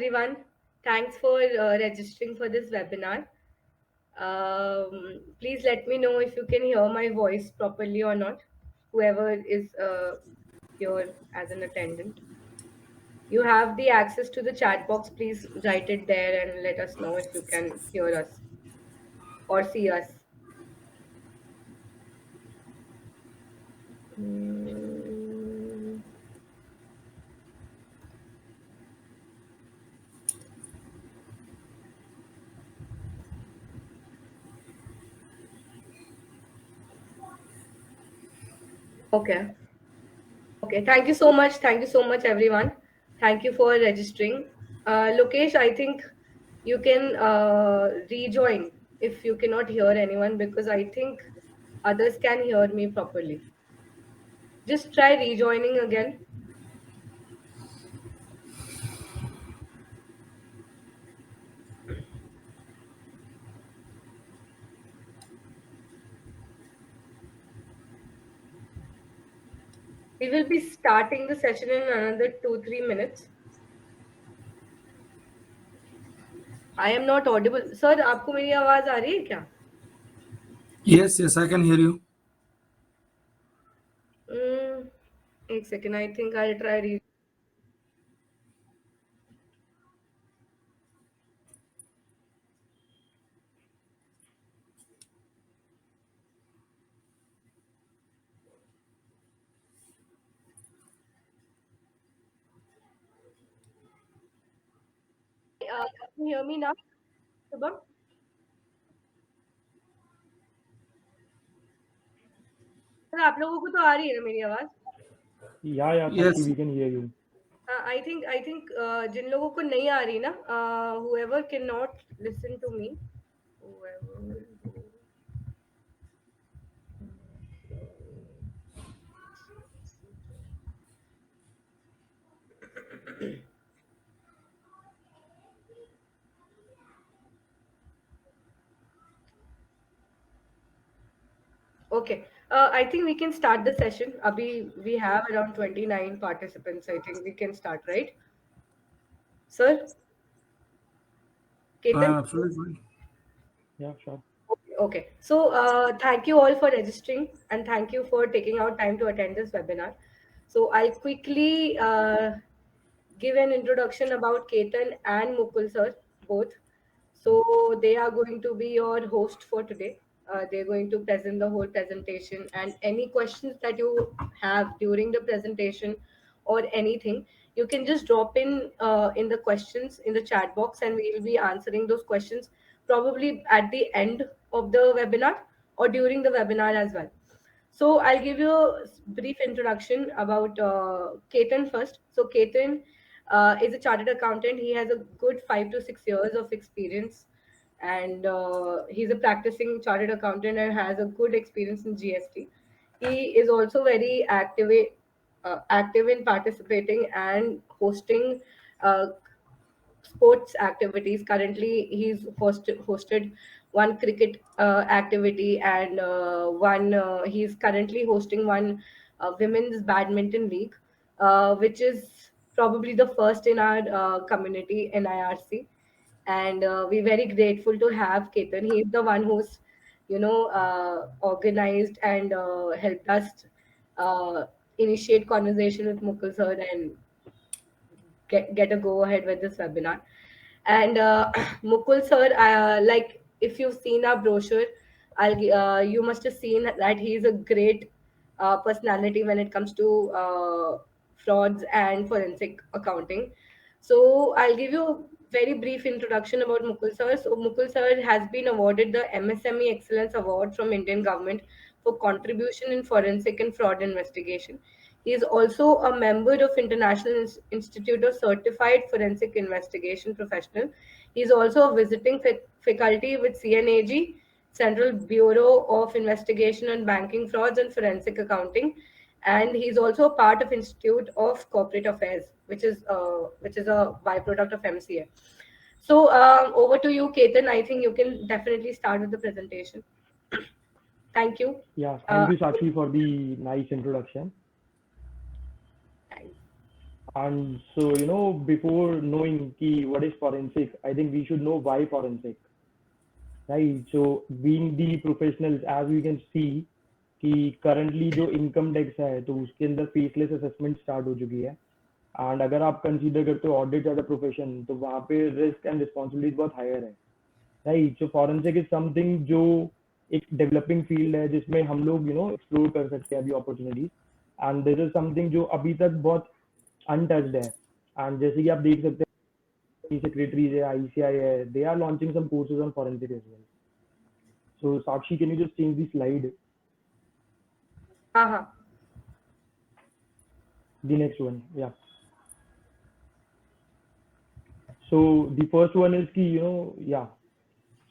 everyone. Thanks for registering for this webinar. Please let me know if you can hear my voice properly or not, whoever is here as an attendant. You have the access to the chat box. Please write it there and let us know if you can hear us or see us. Mm, okay. Okay. Thank you so much. Thank you so much, everyone. Thank you for registering. Lokesh, I think you can rejoin if you cannot hear anyone because I think others can hear me properly. Just try rejoining again. We will be starting the session in another 2-3 minutes. I am not audible. Sir, आपको मेरी आवाज आ रही है क्या? Yes, yes, I can hear you. Mm, एक second. I think I'll try can you hear me now, Shubham? Sir आप लोगों को तो आ रही है ना मेरी आवाज? Yeah, Sakshi, Yes, we can hear you. I think जिन लोगों को नहीं आ रही ना, whoever cannot listen to me, whoever okay. I think we can start the session. Abhi, we have around 29 participants. I think we can start, right? Sir, Ketan? absolutely fine. Yeah, sure. Okay. So, thank you all for registering and thank you for taking out time to attend this webinar. So, I'll quickly give an introduction about Ketan and Mukul sir, both. So, they are going to be your host for today. They're going to present the whole presentation, and any questions that you have during the presentation or anything, you can just drop in the questions in the chat box, and we will be answering those questions probably at the end of the webinar or during the webinar as well. So I'll give you a brief introduction about Ketan first. So Ketan is a chartered accountant. He has a good 5 to 6 years of experience, and he's a practicing chartered accountant and has a good experience in GST. He is also very active in participating and hosting uh, sports activities. Currently, hosted one cricket activity and he's currently hosting one women's badminton league, which is probably the first in our community in IRC. And we're very grateful to have Ketan. He's the one who's, organized and helped us uh, initiate conversation with Mukul sir and get a go ahead with this webinar. And Mukul sir, like if you've seen our brochure, you must have seen that he's a great personality when it comes to frauds and forensic accounting. So I'll give you a very brief introduction about Mukul sir. So Mukul sir has been awarded the MSME Excellence Award from Indian government for contribution in forensic and fraud investigation. He is also a member of International Institute of Certified Forensic Investigation Professional. He is also a visiting faculty with CNAG, Central Bureau of Investigation on Banking Frauds and Forensic Accounting, and he's also a part of Institute of Corporate Affairs, which is a byproduct of MCA. So over to you, Ketan. I think you can definitely start with the presentation. Thank you. Yeah, thank Uh, you, Sakshi, for the nice introduction. Thanks. And so, before knowing what is forensic, I think we should know why forensic, right? So, being the professionals, as we can see, कि currently जो income tax है तो उसके अंदर faceless assessment start हो चुकी है. And अगर आप कंसीडर करते हो ऑडिट एज अ प्रोफेशन तो वहाँ पे रिस्क एंड रिस्पॉन्सिबिलिटी बहुत हायर है, right? So forensic is something जो एक डेवलपिंग फील्ड है जिसमें हम लोग एक्सप्लोर कर सकते हैं अभी opportunities. And this is something जो अभी तक बहुत अनटच्ड है. एंड जैसे कि आप देख सकते हैं सेक्रेटरीज है, आईसीआई है, they are launching some courses on forensic as well. So Sakshi, can you just change the slide, हाँ. the next one? Yeah. So the first one is ki, yeah.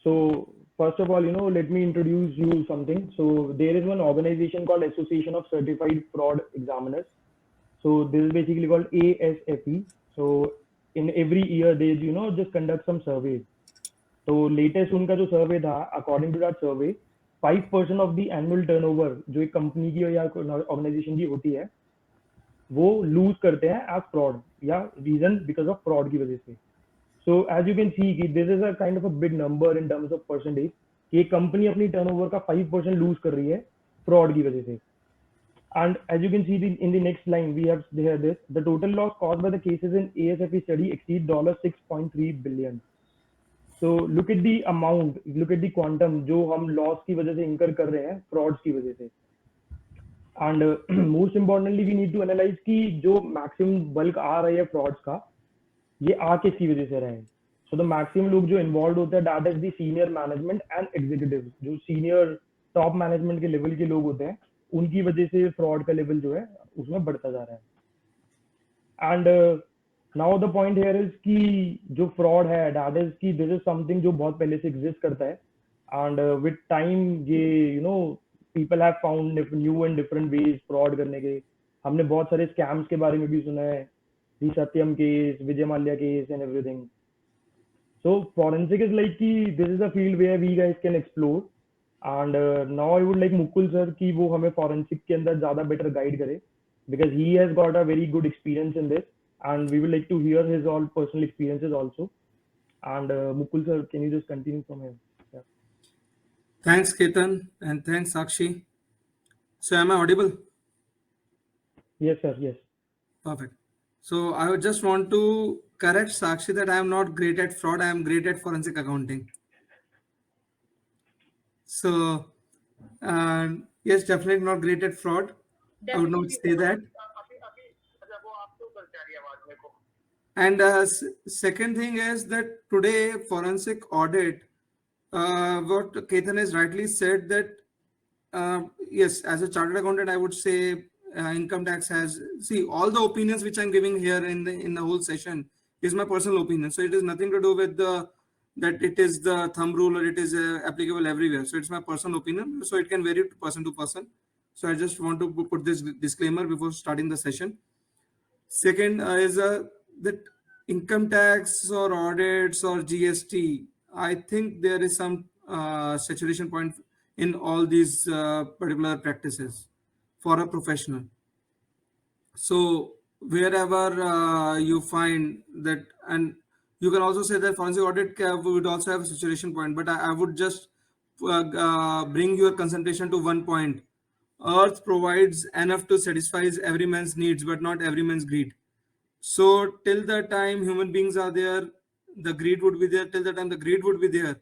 So first of all, let me introduce you something. So there is one organization called Association of Certified Fraud Examiners. So this is basically called ASFE. So in every year they just conduct some surveys. So latest उनका जो सर्वे था, according to that survey, 5% of the annual turnover जो एक company की या organisation की होती है वो लूज करते हैं एज फ्रॉड या रीजन बिकॉज ऑफ फ्रॉड की वजह से. So as you can see कि this is a kind of a big number in terms of percentage कि एक कंपनी अपनी टर्नओवर का 5% लूज कर रही है फ्रॉड की वजह से. And as you can see in the next line, we have here this: the total loss caused by the cases in ASFE study exceed $6.3 billion. So look at the amount, look at the quantum जो हम loss की वजह से इंकर कर रहे हैं frauds की वजह से. And most importantly we need to analyse कि जो मैक्सिमम बल्क आ रही है फ्रॉड्स का ये आ किसकी वजह से रहे हैं. सो द मैक्सिमम लोग जो इन्वॉल्व होते हैं that is the senior management and executive. जो सीनियर टॉप मैनेजमेंट के लेवल के लोग होते हैं उनकी वजह से फ्रॉड का लेवल जो है उसमें बढ़ता जा रहा है. And now the point here is कि जो फ्रॉड है दैट इज कि दिस इज समथिंग जो बहुत पहले से एग्जिस्ट करता है. एंड विद टाइम ये people have found new and different ways fraud करने के. हमने बहुत सारे स्कैम्स के बारे में भी सुना है, the Satyam case, Vijay Mallya case and everything. So forensic is like कि this is a field where we guys can explore. And now I would like Mukul sir कि वो हमें forensic के अंदर ज़्यादा better guide करे because he has got a very good experience in this and we would like to hear his all personal experiences also. And Mukul sir, can you just continue from here? Yeah. Thanks, Ketan, and thanks, Sakshi. So, am I audible? Yes sir, yes. Perfect. So, I would just want to correct Sakshi that I am not great at fraud. I am great at forensic accounting. So, yes, definitely not great at fraud. I would not say that. And second thing is that today forensic audit, what Ketan has rightly said that yes, as a chartered accountant, I would say income tax has all the opinions which I'm giving here in the whole session is my personal opinion. So it is nothing to do with that it is the thumb rule or it is applicable everywhere. So it's my personal opinion. So it can vary person to person. So I just want to put this disclaimer before starting the session. Second is that income tax or audits or GST, I think there is some saturation point in all these particular practices for a professional. So wherever you find that, and you can also say that forensic audit would also have a saturation point, but I would just bring your concentration to one point. Earth provides enough to satisfy every man's needs, but not every man's greed. So till the time human beings are there, the greed would be there. Till the time the greed would be there,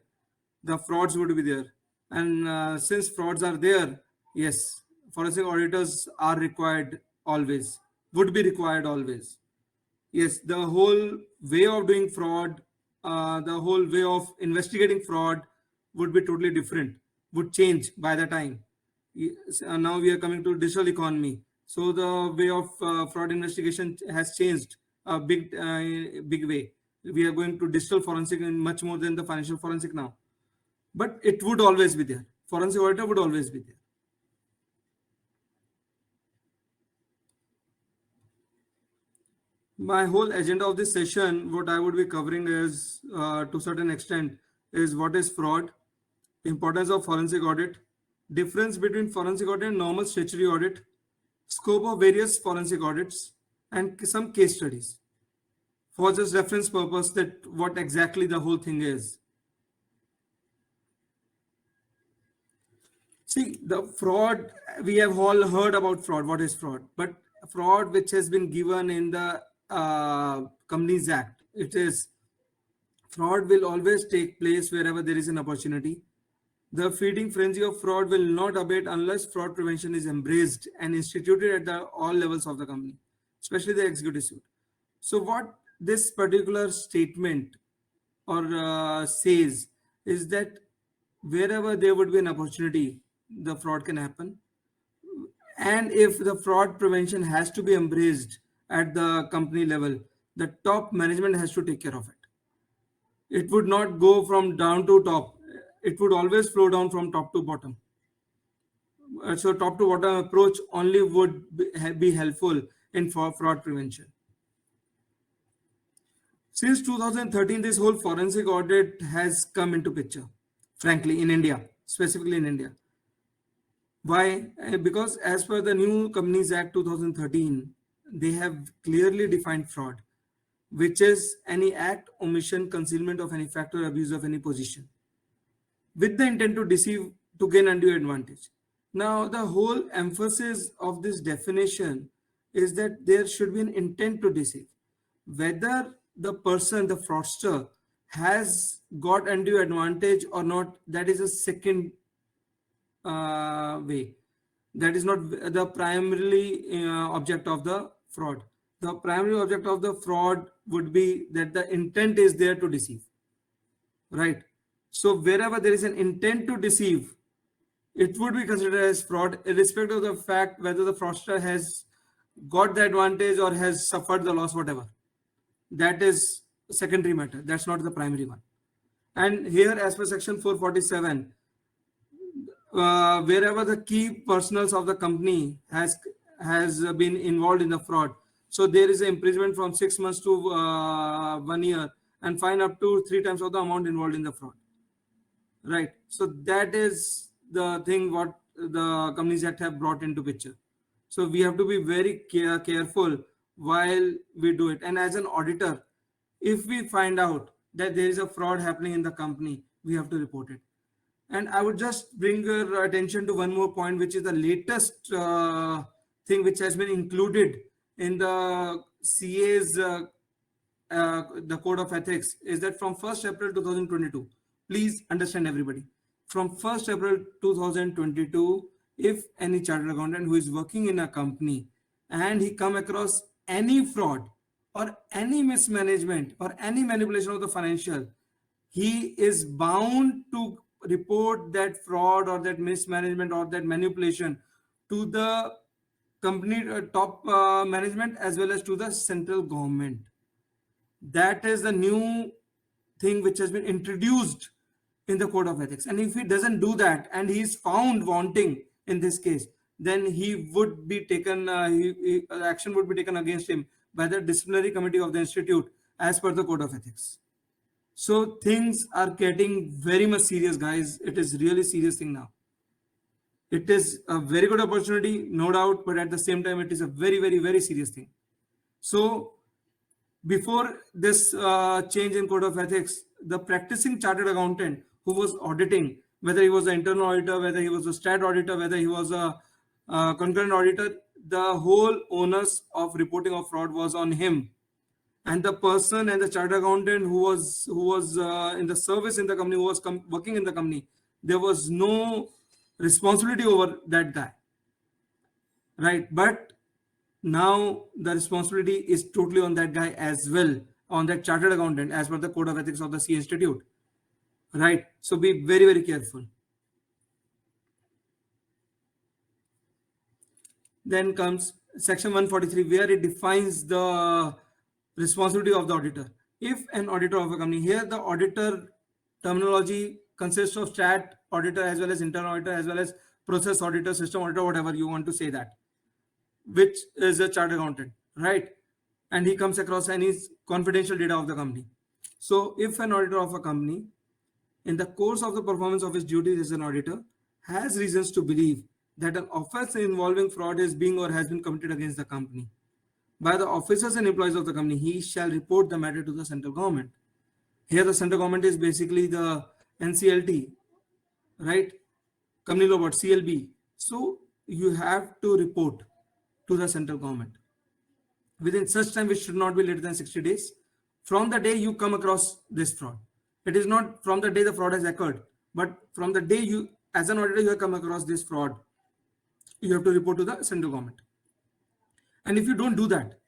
the frauds would be there. And since frauds are there, yes, forensic auditors are required always, would be required always. Yes, the whole way of doing fraud, the whole way of investigating fraud would be totally different, would change by the time. Now we are coming to digital economy. So the way of fraud investigation has changed a big way. We are going to digital forensic and much more than the financial forensic now. But it would always be there. Forensic auditor would always be there. My whole agenda of this session, what I would be covering is, to a certain extent, is what is fraud, importance of forensic audit, difference between forensic audit and normal statutory audit, scope of various forensic audits, and some case studies for just reference purpose that what exactly the whole thing is. See, the fraud, we have all heard about fraud. What is fraud? But fraud which has been given in the Companies Act, it is fraud will always take place wherever there is an opportunity. The feeding frenzy of fraud will not abate unless fraud prevention is embraced and instituted at all levels of the company, especially the executive suite. So what this particular statement or says is that wherever there would be an opportunity, the fraud can happen. And if the fraud prevention has to be embraced at the company level, the top management has to take care of it. It would not go from down to top. It would always flow down from top to bottom. So top to bottom approach only would be helpful in fraud prevention. Since 2013, this whole forensic audit has come into picture, frankly, in India, specifically in India. Why? Because as per the new Companies Act 2013, they have clearly defined fraud, which is any act, omission, concealment of any fact or abuse of any position with the intent to deceive to gain undue advantage. Now, the whole emphasis of this definition is that there should be an intent to deceive. Whether the person, the fraudster, has got undue advantage or not, that is a second way. That is not the primarily object of the fraud. The primary object of the fraud would be that the intent is there to deceive, right? So wherever there is an intent to deceive, it would be considered as fraud, irrespective of the fact whether the fraudster has got the advantage or has suffered the loss, whatever. That is a secondary matter. That's not the primary one. And here, as per section 447, wherever the key personals of the company has been involved in the fraud, so there is an imprisonment from 6 months to 1 year and fine up to 3 times of the amount involved in the fraud. Right. So that is the thing what the Companies Act have brought into picture. So we have to be very careful while we do it. And as an auditor, if we find out that there is a fraud happening in the company, we have to report it. And I would just bring your attention to one more point, which is the latest thing which has been included in the CA's the Code of Ethics, is that from 1st April 2022, please understand everybody, from 1st April 2022, if any chartered accountant who is working in a company and he come across any fraud or any mismanagement or any manipulation of the financial, he is bound to report that fraud or that mismanagement or that manipulation to the company top management as well as to the central government. That is the new thing which has been introduced in the Code of Ethics. And if he doesn't do that and he is found wanting in this case, then he would be taken, action would be taken against him by the disciplinary committee of the institute as per the Code of Ethics. So things are getting very much serious, guys. It is really serious thing now. It is a very good opportunity, no doubt, but at the same time, it is a very, very, very serious thing. So before this change in Code of Ethics, the practicing chartered accountant who was auditing, whether he was an internal auditor, whether he was a stat auditor, whether he was a concurrent auditor, the whole onus of reporting of fraud was on him. And the person and the chartered accountant who was in the service in the company, who was working in the company, there was no responsibility over that guy, right? But now the responsibility is totally on that guy as well, on that chartered accountant, as per the Code of Ethics of the CA Institute, right? So be very, very careful. Then comes section 143, where it defines the responsibility of the auditor. If an auditor of a company, here the auditor terminology consists of stat auditor as well as internal auditor as well as process auditor, system auditor, whatever you want to say that, which is a chartered accountant, right? And he comes across any confidential data of the company. So if an auditor of a company, in the course of the performance of his duties as an auditor, has reasons to believe that an offense involving fraud is being or has been committed against the company, by the officers and employees of the company, he shall report the matter to the central government. Here the central government is basically the NCLT, right? Company Law Board, CLB. So you have to report to the central government within such time, which should not be later than 60 days from the day you come across this fraud. It is not from the day the fraud has occurred, but from the day you, as an auditor, you have come across this fraud, you have to report to the central government. And if you don't do that,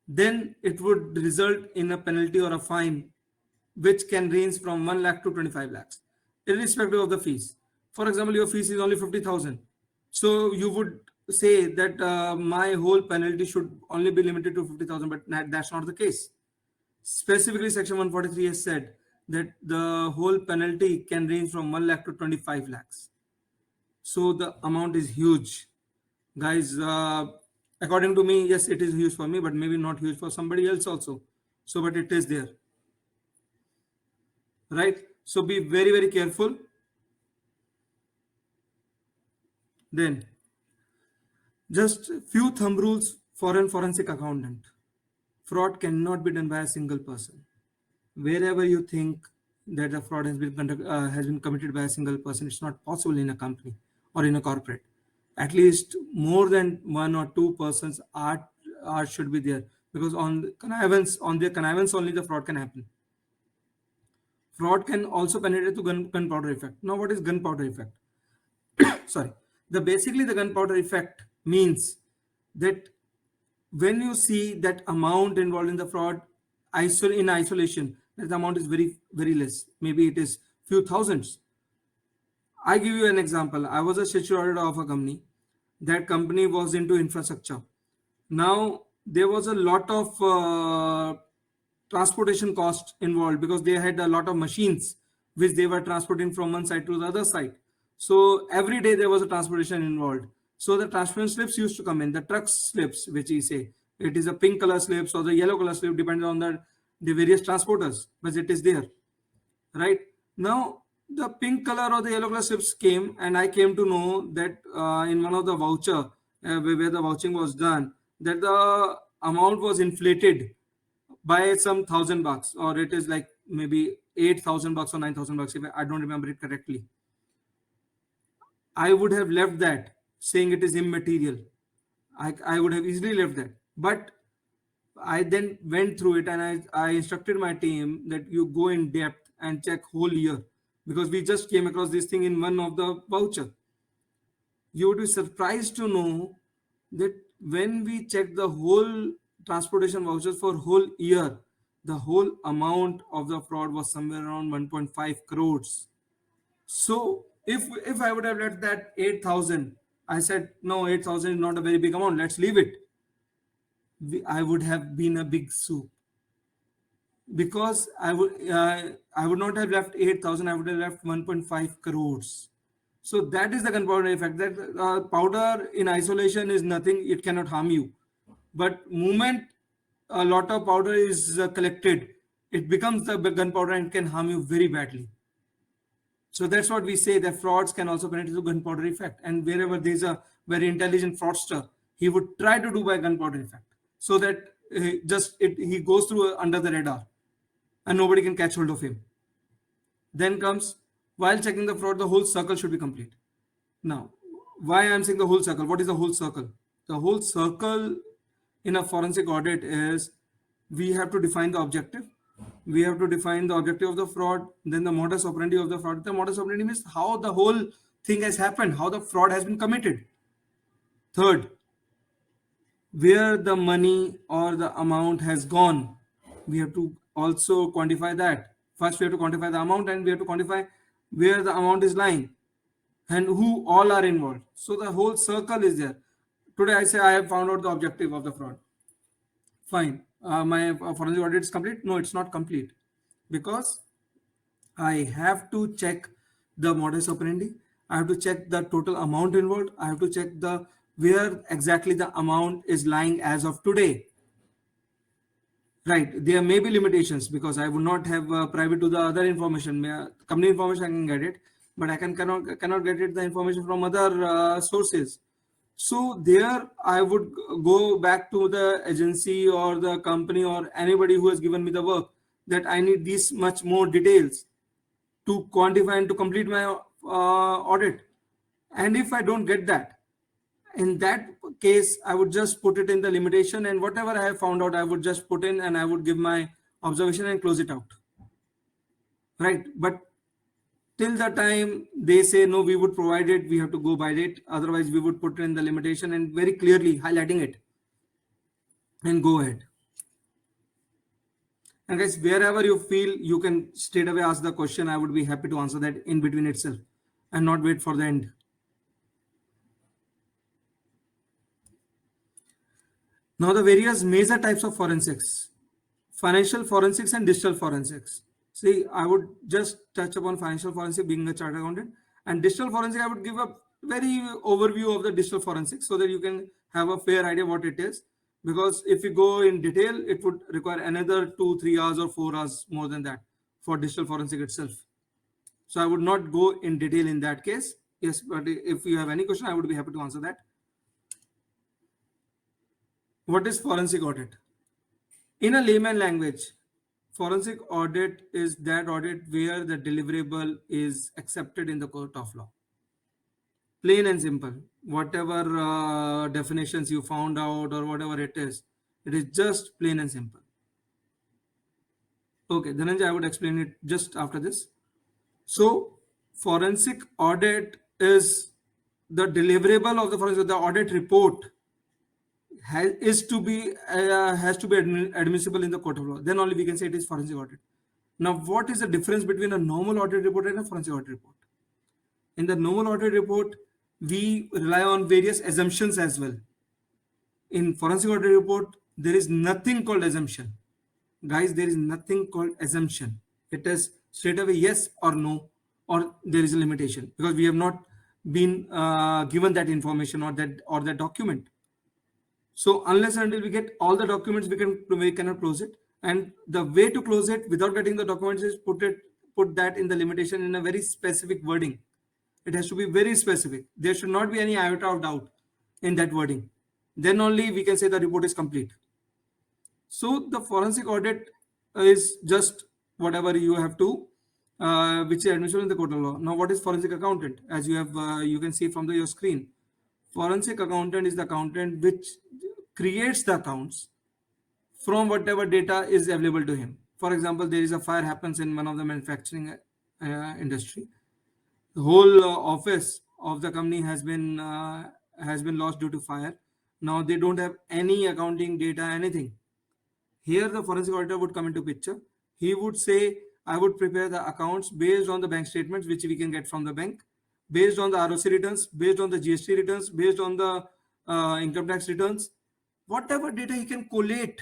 then it would result in a penalty or a fine which can range from 1 lakh to 25 lakhs, irrespective of the fees. For example, your fees is only 50,000. So you would say that my whole penalty should only be limited to 50,000, but that's not the case. Specifically, Section 143 has said that the whole penalty can range from 1 lakh to 25 lakhs. So the amount is huge. Guys, according to me, yes, it is huge for me, but maybe not huge for somebody else also. So, but it is there. Right? So be very, very careful. Then, just few thumb rules for an forensic accountant. Fraud cannot be done by a single person. Wherever you think that a fraud has been committed by a single person, it's not possible in a company or in a corporate. At least more than 1 or 2 persons are should be there, because on their connivance only the fraud can happen. Fraud can also penetrate to gunpowder effect. Now, what is gunpowder effect? Sorry. Basically the gunpowder effect means that when you see that amount involved in the fraud in isolation, that the amount is very, very less. Maybe it is few thousands. I give you an example. I was a statutory auditor of a company. That company was into infrastructure. Now, there was a lot of transportation cost involved because they had a lot of machines which they were transporting from one side to the other side. So every day there was a transportation involved. So the transportation slips used to come in, the truck slips, which we say, it is a pink color slips or the yellow color slip, depending on the various transporters, but it is there, right? Now, the pink color or the yellow color slips came, and I came to know that in one of the voucher, where the vouching was done, that the amount was inflated by some $1,000, or it is like maybe $8,000 or $9,000, if I don't remember it correctly. I would have left that saying it is immaterial. I would have easily left that. But I then went through it and I instructed my team that you go in depth and check whole year, because we just came across this thing in one of the voucher. You would be surprised to know that when we check the whole transportation vouchers for whole year, the whole amount of the fraud was somewhere around 1.5 crores. So if I would have let that 8,000, I said, no, 8,000 is not a very big amount, let's leave it. I would have been a big soup, because I would not have left 8,000, I would have left 1.5 crores. So that is the gunpowder effect, that powder in isolation is nothing, it cannot harm you. But moment a lot of powder is collected, it becomes the gunpowder and can harm you very badly. So that's what we say, that frauds can also penetrate the gunpowder effect. And wherever there's a very intelligent fraudster, he would try to do by gunpowder effect, so that he goes through under the radar and nobody can catch hold of him. Then comes, while checking the fraud, the whole circle should be complete. Now, why I'm saying the whole circle? What is the whole circle? The whole circle in a forensic audit is, we have to define the objective. We have to define the objective of the fraud, then the modus operandi of the fraud. The modus operandi means how the whole thing has happened, how the fraud has been committed. Third, where the money or the amount has gone. We have to also quantify that. First, we have to quantify the amount, and we have to quantify where the amount is lying and who all are involved. So the whole circle is there. Today I say I have found out the objective of the fraud. Fine. My forensic audit is complete. No, it's not complete, because I have to check the modus operandi. I have to check the total amount involved. I have to check where exactly the amount is lying as of today. Right. There may be limitations, because I would not have private to the other information. Company information I can get it, but I cannot get it the information from other sources. So there I would go back to the agency or the company or anybody who has given me the work that I need these much more details to quantify and to complete my audit. And if I don't get that, in that case, I would just put it in the limitation, and whatever I have found out, I would just put in and I would give my observation and close it out. Right. But till the time they say no, we would provide it, we have to go by it. Otherwise, we would put in the limitation and very clearly highlighting it and go ahead. And guys, wherever you feel you can straight away ask the question, I would be happy to answer that in between itself and not wait for the end. Now, the various major types of forensics: financial forensics and digital forensics. See, I would just touch upon financial forensic being a chartered accountant, and digital forensic, I would give a very overview of the digital forensics so that you can have a fair idea what it is. Because if you go in detail, it would require another 2-3 hours or 4 hours more than that for digital forensic itself. So I would not go in detail in that case. Yes, but if you have any question, I would be happy to answer that. What is forensic audit? In a layman language, forensic audit is that audit where the deliverable is accepted in the court of law. Plain and simple. Whatever definitions you found out or whatever it is just plain and simple. Okay, Dhananjay, I would explain it just after this. So, forensic audit is the deliverable of the forensic, the audit report has to be admissible in the court of law. Then only we can say it is forensic audit. Now, what is the difference between a normal audit report and a forensic audit report? In the normal audit report, we rely on various assumptions as well. In forensic audit report, there is nothing called assumption. Guys, there is nothing called assumption. It is straight away yes or no, or there is a limitation because we have not been given that information or that document. So unless and until we get all the documents, we cannot close it. And the way to close it without getting the documents is put that in the limitation in a very specific wording. It has to be very specific. There should not be any iota of doubt in that wording. Then only we can say the report is complete. So the forensic audit is just whatever you have to, which is admissible in the court of law. Now, what is forensic accountant? As you have, you can see from your screen. Forensic accountant is the accountant which creates the accounts from whatever data is available to him. For example, there is a fire happens in one of the manufacturing industry. The whole office of the company has been lost due to fire. Now they don't have any accounting data, anything. Here the forensic auditor would come into picture. He would say, I would prepare the accounts based on the bank statements which we can get from the bank, based on the ROC returns, based on the GST returns, based on the income tax returns. Whatever data he can collate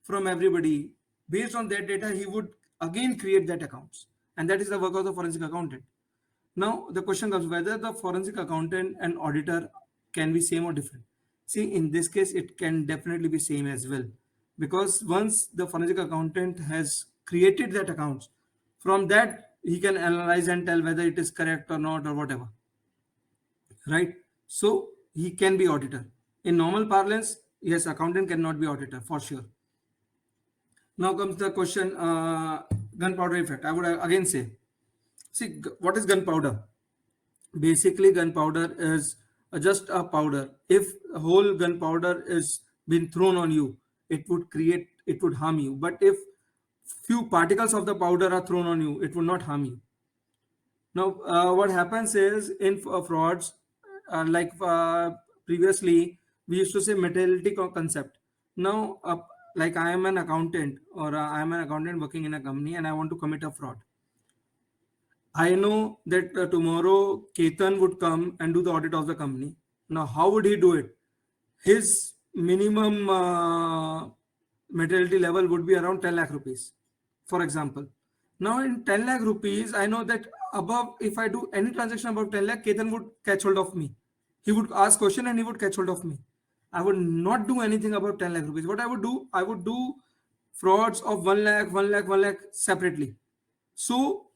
from everybody, based on that data, he would again create that accounts. And that is the work of the forensic accountant. Now, the question comes whether the forensic accountant and auditor can be same or different. See, in this case, it can definitely be same as well. Because once the forensic accountant has created that accounts, from that he can analyze and tell whether it is correct or not or whatever. Right? So he can be auditor. In normal parlance, yes, accountant cannot be auditor for sure. Now comes the question, gunpowder effect. I would again say, see, what is gunpowder? Basically, gunpowder is just a powder. If whole gunpowder is been thrown on you, it would harm you. But if few particles of the powder are thrown on you, it will not harm you. Now, what happens is in frauds, previously, we used to say materiality concept. Now, like I am an accountant or I am an accountant working in a company and I want to commit a fraud. I know that tomorrow Ketan would come and do the audit of the company. Now, how would he do it? His minimum materiality level would be around 10 lakh rupees, for example. Now, in 10 lakh rupees, I know that above, if I do any transaction above 10 lakh, Ketan would catch hold of me. He would ask question and he would catch hold of me. I would not do anything above 10 lakh rupees. What I would do frauds of 1 lakh, 1 lakh, 1 lakh separately. So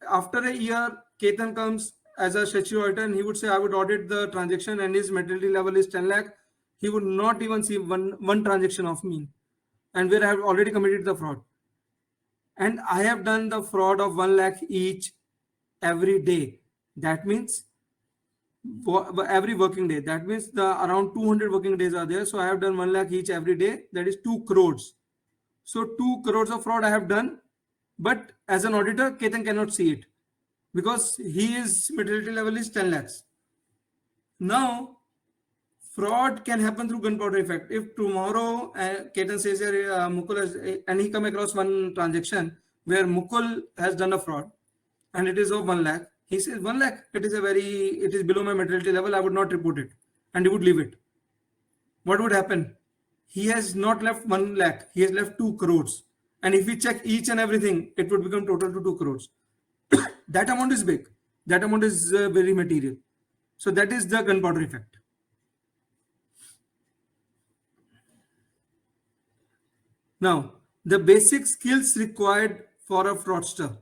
after a year, Ketan comes as a statutory auditor and he would say, I would audit the transaction and his materiality level is 10 lakh, he would not even see one transaction of me, and where I have already committed the fraud. And I have done the fraud of 1 lakh each every day. That means every working day. That means the around 200 working days are there. So I have done 1 lakh each every day. That is 2 crores. So 2 crores of fraud I have done. But as an auditor, Ketan cannot see it because his materiality level is 10 lakhs. Now, fraud can happen through gunpowder effect. If tomorrow Ketan says Mukul has, and he come across one transaction where Mukul has done a fraud and it is of 1 lakh, he says 1 lakh, it is below my materiality level, I would not report it, and he would leave it. What would happen? He has not left 1 lakh, he has left 2 crores. And if we check each and everything, it would become total to 2 crores. That amount is big. That amount is very material. So that is the gunpowder effect. Now, the basic skills required for a fraudster.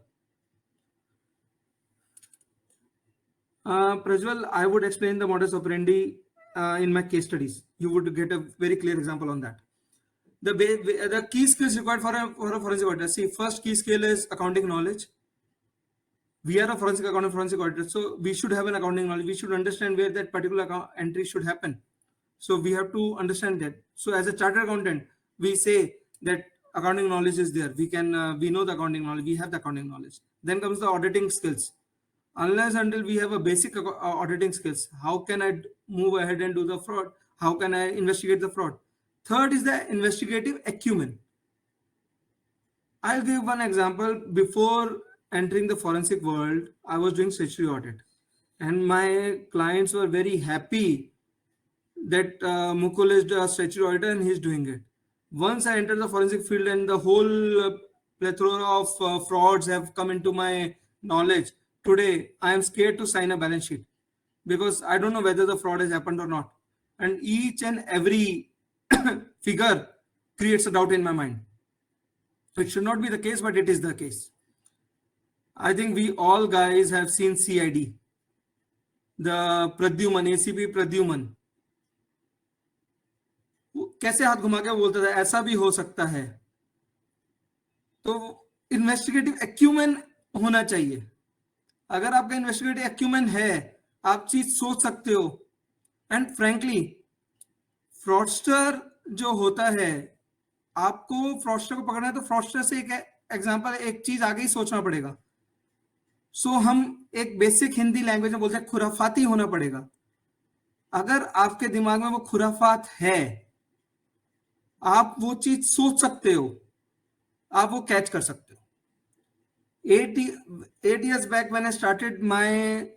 Prajwal, I would explain the modus operandi in my case studies. You would get a very clear example on that. The key skills required for a forensic auditor. See, first key skill is accounting knowledge. We are a forensic accountant, forensic auditor, so we should have an accounting knowledge. We should understand where that particular entry should happen. So we have to understand that. So as a chartered accountant, we say that accounting knowledge is there. We know the accounting knowledge. We have the accounting knowledge. Then comes the auditing skills. Unless until we have a basic auditing skills, how can I move ahead and do the fraud? How can I investigate the fraud? Third is the investigative acumen. I'll give one example. Before entering the forensic world, I was doing statutory audit, and my clients were very happy that Mukul is a statutory auditor and he's doing it. Once I entered the forensic field and the whole plethora of frauds have come into my knowledge, today I am scared to sign a balance sheet because I don't know whether the fraud has happened or not. And each and every figure creates a doubt in my mind. It should not be the case, but it is the case. I think we all guys have seen CID. The Pradyuman, ACP Pradyuman. कैसे हाथ घुमा के बोलता था ऐसा भी हो सकता है. तो इन्वेस्टिगेटिव एक्यूमेन होना चाहिए. अगर आपका इन्वेस्टिगेटिव एक्यूमेन है, आप चीज सोच सकते हो. एंड फ्रैंकली फ्रॉडस्टर जो होता है, आपको फ्रॉडस्टर को पकड़ना है तो फ्रॉडस्टर से एक एग्जांपल, एक चीज आगे ही सोचना पड़ेगा. सो हम एक बेसिक हिंदी लैंग्वेज में बोलते हैं खुराफाती होना पड़ेगा. अगर आपके दिमाग में वो खुराफात है, आप वो चीज सोच सकते हो, आप वो कैच कर सकते हो. 8 years back when I started my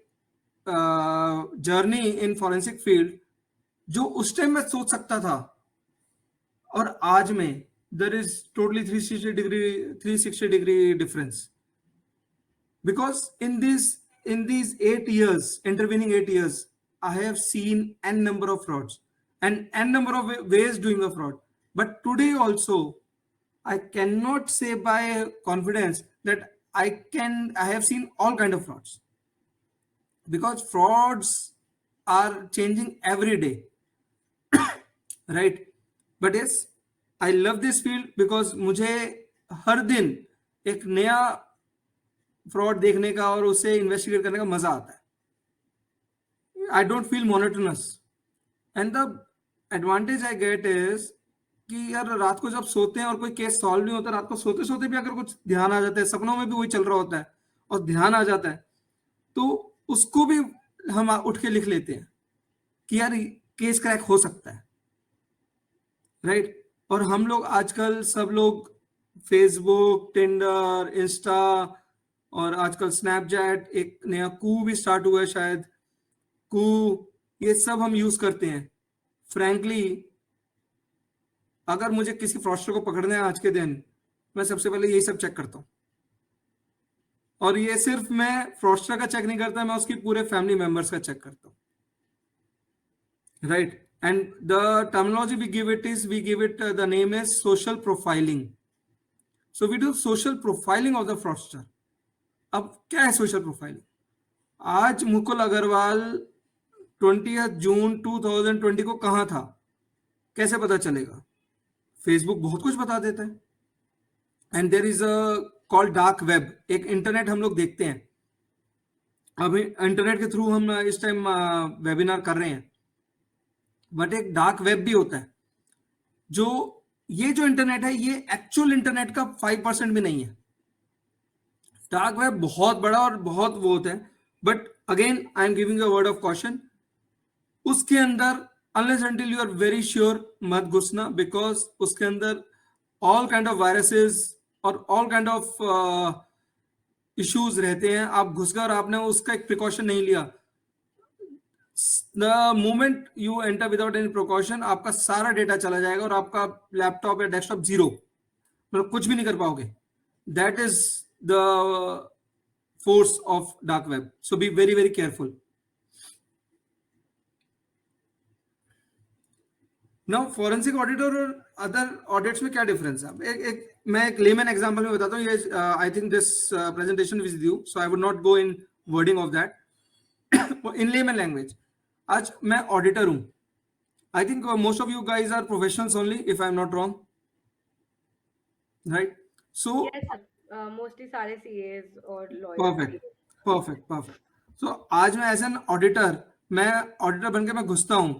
journey in forensic field, जो उस टाइम मैं सोच सकता था और आज में there is totally 360 degree difference. Because in these 8 years, intervening 8 years, I have seen n number of frauds and n number of ways doing a fraud. But today also, I cannot say by confidence that I have seen all kind of frauds, because frauds are changing every day, right? But yes, I love this field because मुझे हर दिन एक नया fraud देखने का और उसे investigate करने का मजा आता है. I don't feel monotonous, and the advantage I get is कि यार रात को जब सोते हैं और कोई केस सॉल्व नहीं होता, रात को सोते सोते भी अगर कुछ ध्यान आ जाता है, सपनों में भी वही चल रहा होता है और ध्यान आ जाता है, तो उसको भी हम उठ के लिख लेते हैं कि यार केस क्रैक हो सकता है, राइट? और हम लोग आजकल सब लोग फेसबुक, टिंडर, इंस्टा और आजकल स्नैपचैट, एक नया कू भी स्टार्ट हुआ है शायद, कू, ये सब हम यूज करते हैं. फ्रैंकली अगर मुझे किसी फ्रॉडस्टर को पकड़ना है आज के दिन, मैं सबसे पहले यही सब चेक करता हूं. और ये सिर्फ मैं फ्रॉडस्टर का चेक नहीं करता, मैं उसकी पूरे फैमिली मेंबर्स का चेक करता हूं, right? And the terminology we give it the name is social profiling. So we do social profiling of the fraudster. अब क्या है सोशल प्रोफाइलिंग? आज मुकुल अग्रवाल 20 जून 2020 को कहाँ था, कैसे पता चलेगा? फेसबुक बहुत कुछ बता देता है. And there is a called dark web. एक इंटरनेट हम लोग देखते हैं. अभी इंटरनेट के थ्रू हम इस टाइम वेबिनार कर रहे हैं, बट एक डार्क वेब भी होता है. जो ये जो इंटरनेट है, ये एक्चुअल इंटरनेट का 5% भी नहीं है. डार्क वेब बहुत बड़ा और बहुत वो होता है. But again I am giving a word of caution. उसके अंदर unless until you are very sure मत घुसना, बिकॉज उसके अंदर ऑल काइंड ऑफ वायरसेस और ऑल काइंड ऑफ इश्यूज रहते हैं. आप घुस गए और आपने उसका एक प्रिकॉशन नहीं लिया, the moment you enter without any precaution, आपका सारा डेटा चला जाएगा और आपका लैपटॉप या डेस्कटॉप जीरो, मतलब कुछ भी नहीं कर पाओगे. That is the force of dark web. So be very very careful. Now forensic auditor और अदर ऑडिट्स में क्या डिफरेंस है? मैं एक लेमन एग्जांपल में बताता हूँ. ये I think this presentation with you, so I would not go in wording of that. In layman language, आज मैं ऑडिटर हूं. I think most of you guys are professionals only, if I am not wrong, right? So mostly सारे CS और perfect lawyers. Perfect perfect. So आज मैं as an auditor, मैं auditor बनकर मैं घुसता हूं,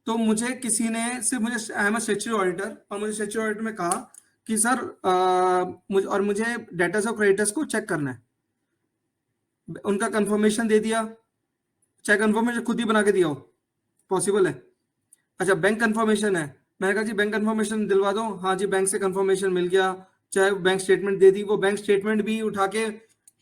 तो मुझे किसी ने सिर्फ मुझे I am a statutory auditor, और मुझे स्टैट्यूटरी ऑडिटर में कहा कि सर मुझे डेटास ऑफ क्रेडिटर्स को चेक करना है. उनका कंफर्मेशन दे दिया. चाहे कंफर्मेशन खुद ही बना के दिया हो, पॉसिबल है. अच्छा, बैंक कंफर्मेशन है, मैंने कहा जी बैंक कंफर्मेशन दिलवा दो. हाँ जी, बैंक से कंफर्मेशन मिल गया. चाहे बैंक स्टेटमेंट दे दी, वो बैंक स्टेटमेंट भी उठा के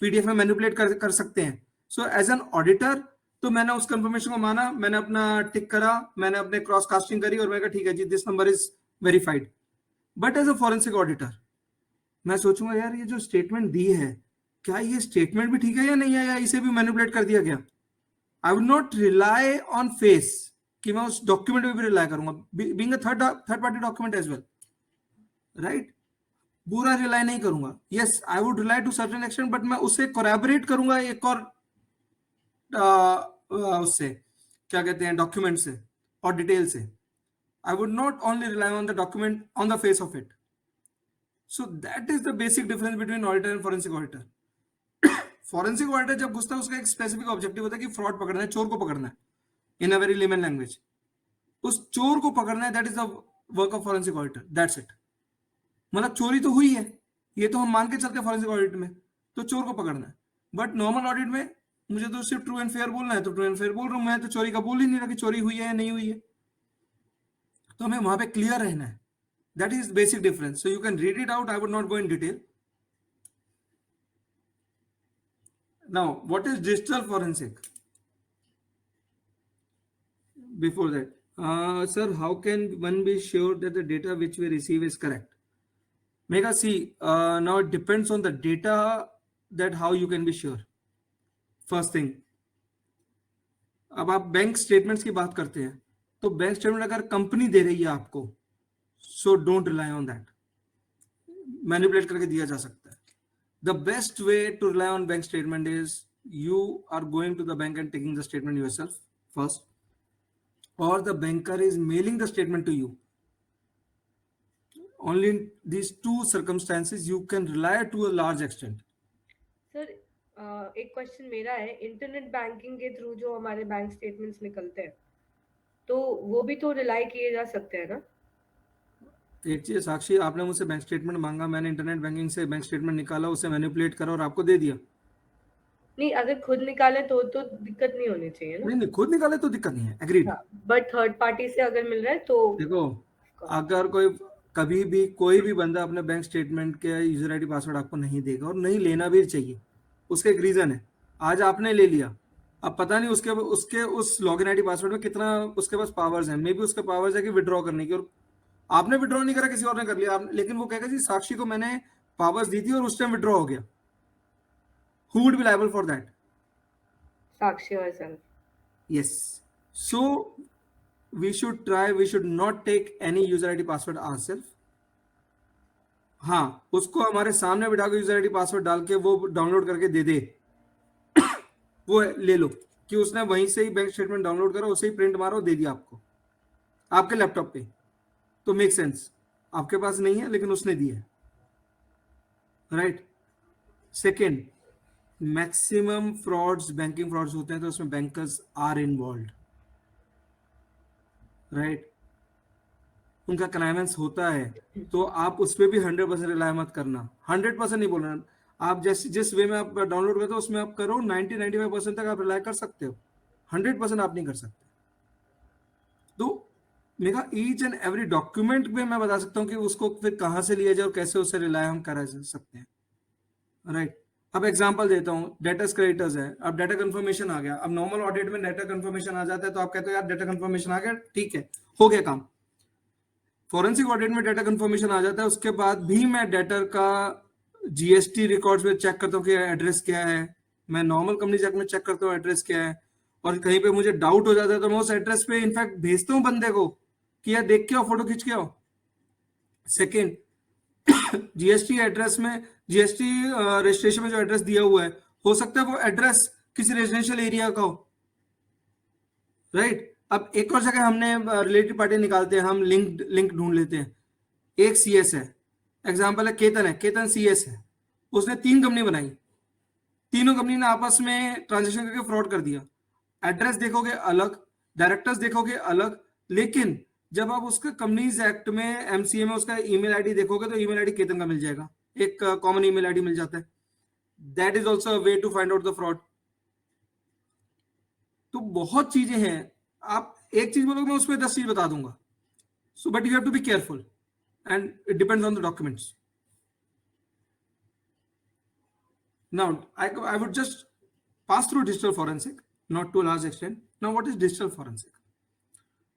पीडीएफ में मैनिपुलेट कर सकते हैं. सो एज एन ऑडिटर, तो मैंने उस कंफर्मेशन को माना, मैंने अपना टिक करा, मैंने अपने क्रॉस कास्टिंग करी और मैंने कहा ठीक है जी, this number is verified. But as a forensic auditor मैं सोचूंगा यार, ये जो स्टेटमेंट दी है, क्या ये स्टेटमेंट भी ठीक है या नहीं है, या इसे भी मैनिपुलेट कर दिया गया? I would not rely on face कि मैं उस डॉक्यूमेंट पे भी रिलाई करूंगा, being a third party document as well, right? पूरा रिलाई नहीं करूंगा. Yes, I would rely to certain extent, but मैं उसे कोलैबोरेट करूंगा एक और उससे, क्या कहते हैं, डॉक्यूमेंट से और डिटेल से. आई would not only rely on the document on the face of it. So that is the basic difference between auditor and forensic auditor. Forensic auditor जब घुसता है, उसका एक स्पेसिफिक ऑब्जेक्टिव होता है कि फ्रॉड पकड़ना है, चोर को पकड़ना है. इन अ वेरी लेमन लैंग्वेज, उस चोर को पकड़ना है. That is the work of forensic auditor. That's it. मतलब चोरी तो हुई है, ये तो हम मान के चलते हैं फॉरेंसिक ऑडिट में, तो चोर को पकड़ना है. बट नॉर्मल ऑडिट में मुझे तो सिर्फ ट्रू एंड फेयर बोलना है, तो ट्रू एंड फेयर बोल रहा हूं मैं, तो चोरी का बोल ही नहीं रहा कि चोरी हुई है या नहीं हुई है. तो हमें वहां पे क्लियर रहना है. That is basic difference. So you can read it out. I would not go in detail. Now, what is digital forensic? Before that, sir, how can one be sure that the data which we receive is correct? Mega see, now it depends on the data, that how you can be sure. First thing, अब आप bank statements की बात करते हैं, तो bank statement अगर company दे रही है आपको, so don't rely on that. Manipulate करके दिया जा सकता है. The best way to rely on bank statement is you are going to the bank and taking the statement yourself first, or the banker is mailing the statement to you. Only in these two circumstances you can rely to a large extent. Sir, एक question मेरा है. Internet banking के through जो हमारे bank statements निकलते हैं, तो वो भी तो रिलाई किए जा सकते हैं ना? एक चीज साक्षी, आपने मुझसे बैंक स्टेटमेंट मांगा, मैंने इंटरनेट बैंकिंग से बैंक स्टेटमेंट निकाला, उसे मैनिपुलेट करा और आपको दे दिया. नहीं, अगर खुद निकाले तो दिक्कत नहीं होनी चाहिए ना? नहीं, खुद निकाले तो दिक्कत नहीं है, एग्रीड. बट थर्ड पार्टी से अगर मिल रहा है तो देखो, अगर कोई कभी भी कोई भी बंदा अपने बैंक स्टेटमेंट के यूजर आईडी पासवर्ड आपको नहीं देगा, और नहीं लेना भी चाहिए. उसका एक रीजन है. आज आपने ले लिया, अब पता नहीं उसके उस लॉगिन आईडी पासवर्ड में कितना उसके पास पावर्स हैं. मे बी उसके पावर्स है कि विड्रॉ करने की, और आपने विड्रॉ नहीं करा, किसी और ने कर लिया. लेकिन वो कहेगा जी साक्षी को मैंने पावर्स दी थी और उस टाइम विड्रॉ हो गया. Who would be liable for that? Sakshi herself. Yes. So we should not take any user ID password ourselves. हाँ, उसको हमारे सामने बिठा के यूजर आईडी पासवर्ड डाल के वो डाउनलोड करके दे दे, वो ले लो कि उसने वहीं से ही बैंक स्टेटमेंट डाउनलोड करा, उसे ही प्रिंट मारो, दे दिया आपको आपके लैपटॉप पे, तो मेक सेंस। आपके पास नहीं है लेकिन उसने दिया, right. Second, maximum frauds, banking frauds होते हैं तो उसमें बैंकर्स आर इन्वॉल्व, राइट। उनका कनाइवेंस होता है, तो आप उस पर भी 100% रिलाय मत करना। 100% नहीं बोल रहा, आप जैसे जिस वे में आप डाउनलोड करते हो उसमें आप करो, 90-95% तक आप रिलाय कर सकते हो, 100% आप नहीं कर सकते। तो मेरा ईच एंड एवरी डॉक्यूमेंट में मैं बता सकता हूँ कि उसको फिर कहाँ से लिया जाए और कैसे उससे रिलाय हम करा सकते हैं, राइट। अब एग्जांपल देता हूँ, डेटर्स क्रेडिटर्स है, अब डेटा कंफर्मेशन आ गया। अब नॉर्मल ऑडिट में डेटा कंफर्मेशन आ जाता है तो आप कहते हो यार डेटा कंफर्मेशन आ गया, ठीक है, हो गया काम। फॉरेंसिक ऑडिट में डेटा कंफर्मेशन आ जाता है, उसके बाद भी मैं डेटर का जीएसटी रिकॉर्ड्स में चेक करता हूँ कि एड्रेस क्या है, मैं नॉर्मल कंपनी चेक में चेक करता हूँ एड्रेस क्या है, और कहीं पे मुझे डाउट हो जाता है तो मैं उस एड्रेस पे इनफैक्ट भेजता हूँ बंदे को कि यार देख के आओ, फोटो खींच के आओ। सेकेंड, जीएसटी एड्रेस में, जीएसटी रजिस्ट्रेशन में जो एड्रेस दिया हुआ है, हो सकता है वो एड्रेस किसी रेजिडेंशियल एरिया का हो, राइट। अब एक और जगह हमने रिलेटेड पार्टी निकालते हैं, हम लिंक ढूंढ लेते हैं। एक सीएस है, एग्जांपल है केतन सीएस है, उसने 3 कंपनी बनाई, तीनों कंपनी ने आपस में ट्रांजेक्शन करके फ्रॉड कर दिया। एड्रेस देखोगे अलग, डायरेक्टर्स देखोगे अलग, लेकिन जब आप उसके कंपनीज एक्ट में एमसीए में उसका ईमेल आईडी देखोगे तो ईमेल आईडी केतन का मिल जाएगा, एक कॉमन ईमेल आईडी मिल जाता है। That is also a way to find out the fraud. तो बहुत चीजें हैं, आप एक चीज बोलोगे मैं उस पर 10 चीज बता दूंगा, so but you have to be careful and it depends on the documents. Now, I would just pass through digital forensic, not to a large extent. Now, what is digital forensic?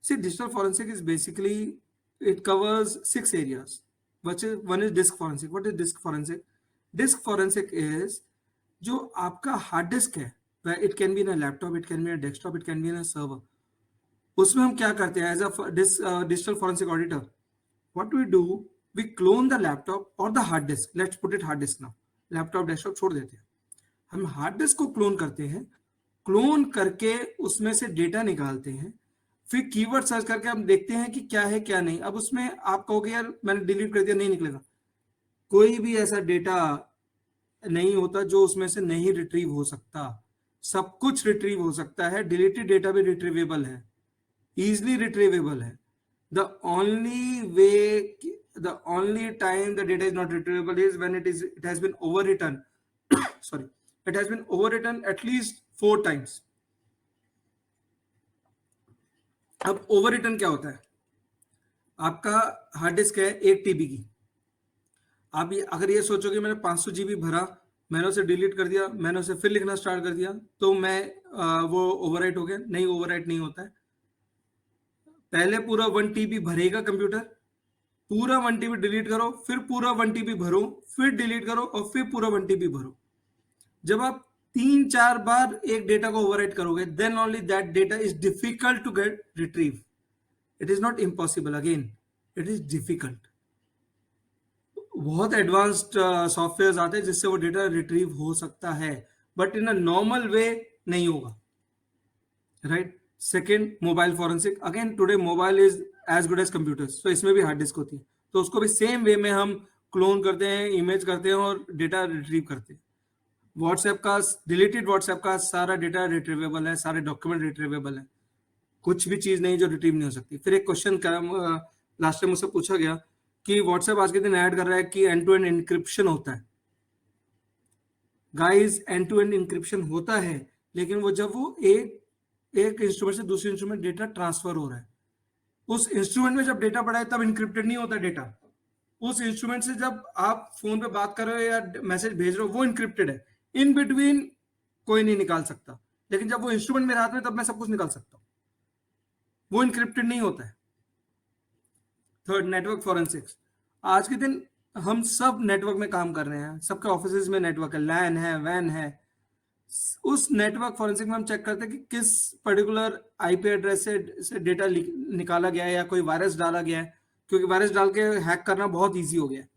See, digital forensic is basically, it covers 6 areas. One is disk forensic. What is disk forensic? Disk forensic is जो आपका hard disk है, it can be in a laptop, it can be in a desktop, it can be in a server. उसमें हम क्या करते हैं as a digital forensic auditor? What we do, we clone the laptop or the hard disk. Let's put it hard disk now. Laptop desktop छोड़ देते हैं, हम hard disk को क्लोन करते हैं, क्लोन करके उसमें से डेटा निकालते हैं, फिर कीवर्ड सर्च करके हम देखते हैं कि क्या है क्या नहीं। अब उसमें आप कहोगे यार मैंने डिलीट कर दिया, नहीं निकलेगा। कोई भी ऐसा डेटा नहीं होता जो उसमें से नहीं रिट्रीव हो सकता, सब कुछ रिट्रीव हो सकता है। डिलीटेड डेटा भी रिट्रीवेबल है, इजिली रिट्रीवेबल है। The only time the data is not retrievable is when it has been overwritten. Sorry, it has been overwritten at least 4 times. अब overwritten क्या होता है? आपका हार्ड डिस्क है 1 TB की, आप अगर ये सोचो कि मैंने 500 GB भरा, मैंने उसे डिलीट कर दिया, मैंने उसे फिर लिखना स्टार्ट कर दिया, तो मैं वो ओवरराइट हो गया? नहीं, ओवरराइट नहीं होता है। पहले पूरा 1 TB भरेगा कंप्यूटर, पूरा 1 TB डिलीट करो, फिर पूरा 1 TB भरो, फिर डिलीट करो और फिर पूरा 1 TB भरो। जब आप 3-4 बार एक डेटा को ओवरराइट करोगे, then only that data is difficult to get retrieve. It is not impossible, again it is difficult. बहुत एडवांस्ड सॉफ्टवेयर आते हैं जिससे वो डेटा रिट्रीव हो सकता है, but in a normal way नहीं होगा, right. Second, mobile forensic. Again today mobile is as good as computers, तो इसमें भी हार्ड डिस्क होती है, तो उसको भी सेम वे में हम क्लोन करते हैं, इमेज करते हैं और डेटा रिट्रीव करते हैं। व्हाट्सएप का, डिलीटेड व्हाट्सएप का सारा डेटा रिट्रीवेबल है, सारे डॉक्यूमेंट रिट्रीवेबल है, कुछ भी चीज नहीं जो रिट्रीव नहीं हो सकती। फिर एक क्वेश्चन लास्ट टाइम मुझसे पूछा गया कि व्हाट्सएप आज के दिन ऐड कर रहा है कि एंड टू एंड इंक्रिप्शन होता है। Guys, end to end encryption होता है, लेकिन वो जब वो एक इंस्ट्रूमेंट से दूसरे इंस्ट्रूमेंट डेटा ट्रांसफर हो रहा है, उस इंस्ट्रूमेंट में जब डेटा पड़ा है तब इंक्रिप्टेड नहीं होता डेटा। उस इंस्ट्रूमेंट से जब आप फोन पे बात कर रहे हो या मैसेज भेज रहे हो, वो इंक्रिप्टेड है। इन बिटवीन कोई नहीं निकाल सकता, लेकिन जब वो इंस्ट्रूमेंट मेरे हाथ में, तब मैं सब कुछ निकाल सकता हूं, वो इंक्रिप्टेड नहीं होता है। Third, network forensics. आज के दिन हम सब नेटवर्क में काम कर रहे हैं, सबके ऑफिस में नेटवर्क है, लैन है, वैन है। उस नेटवर्क फॉरेंसिक में हम चेक करते हैं कि किस पर्टिकुलर आईपी एड्रेस से डेटा निकाला गया है या कोई वायरस डाला गया है, क्योंकि वायरस डाल के हैक करना बहुत इजी हो गया है।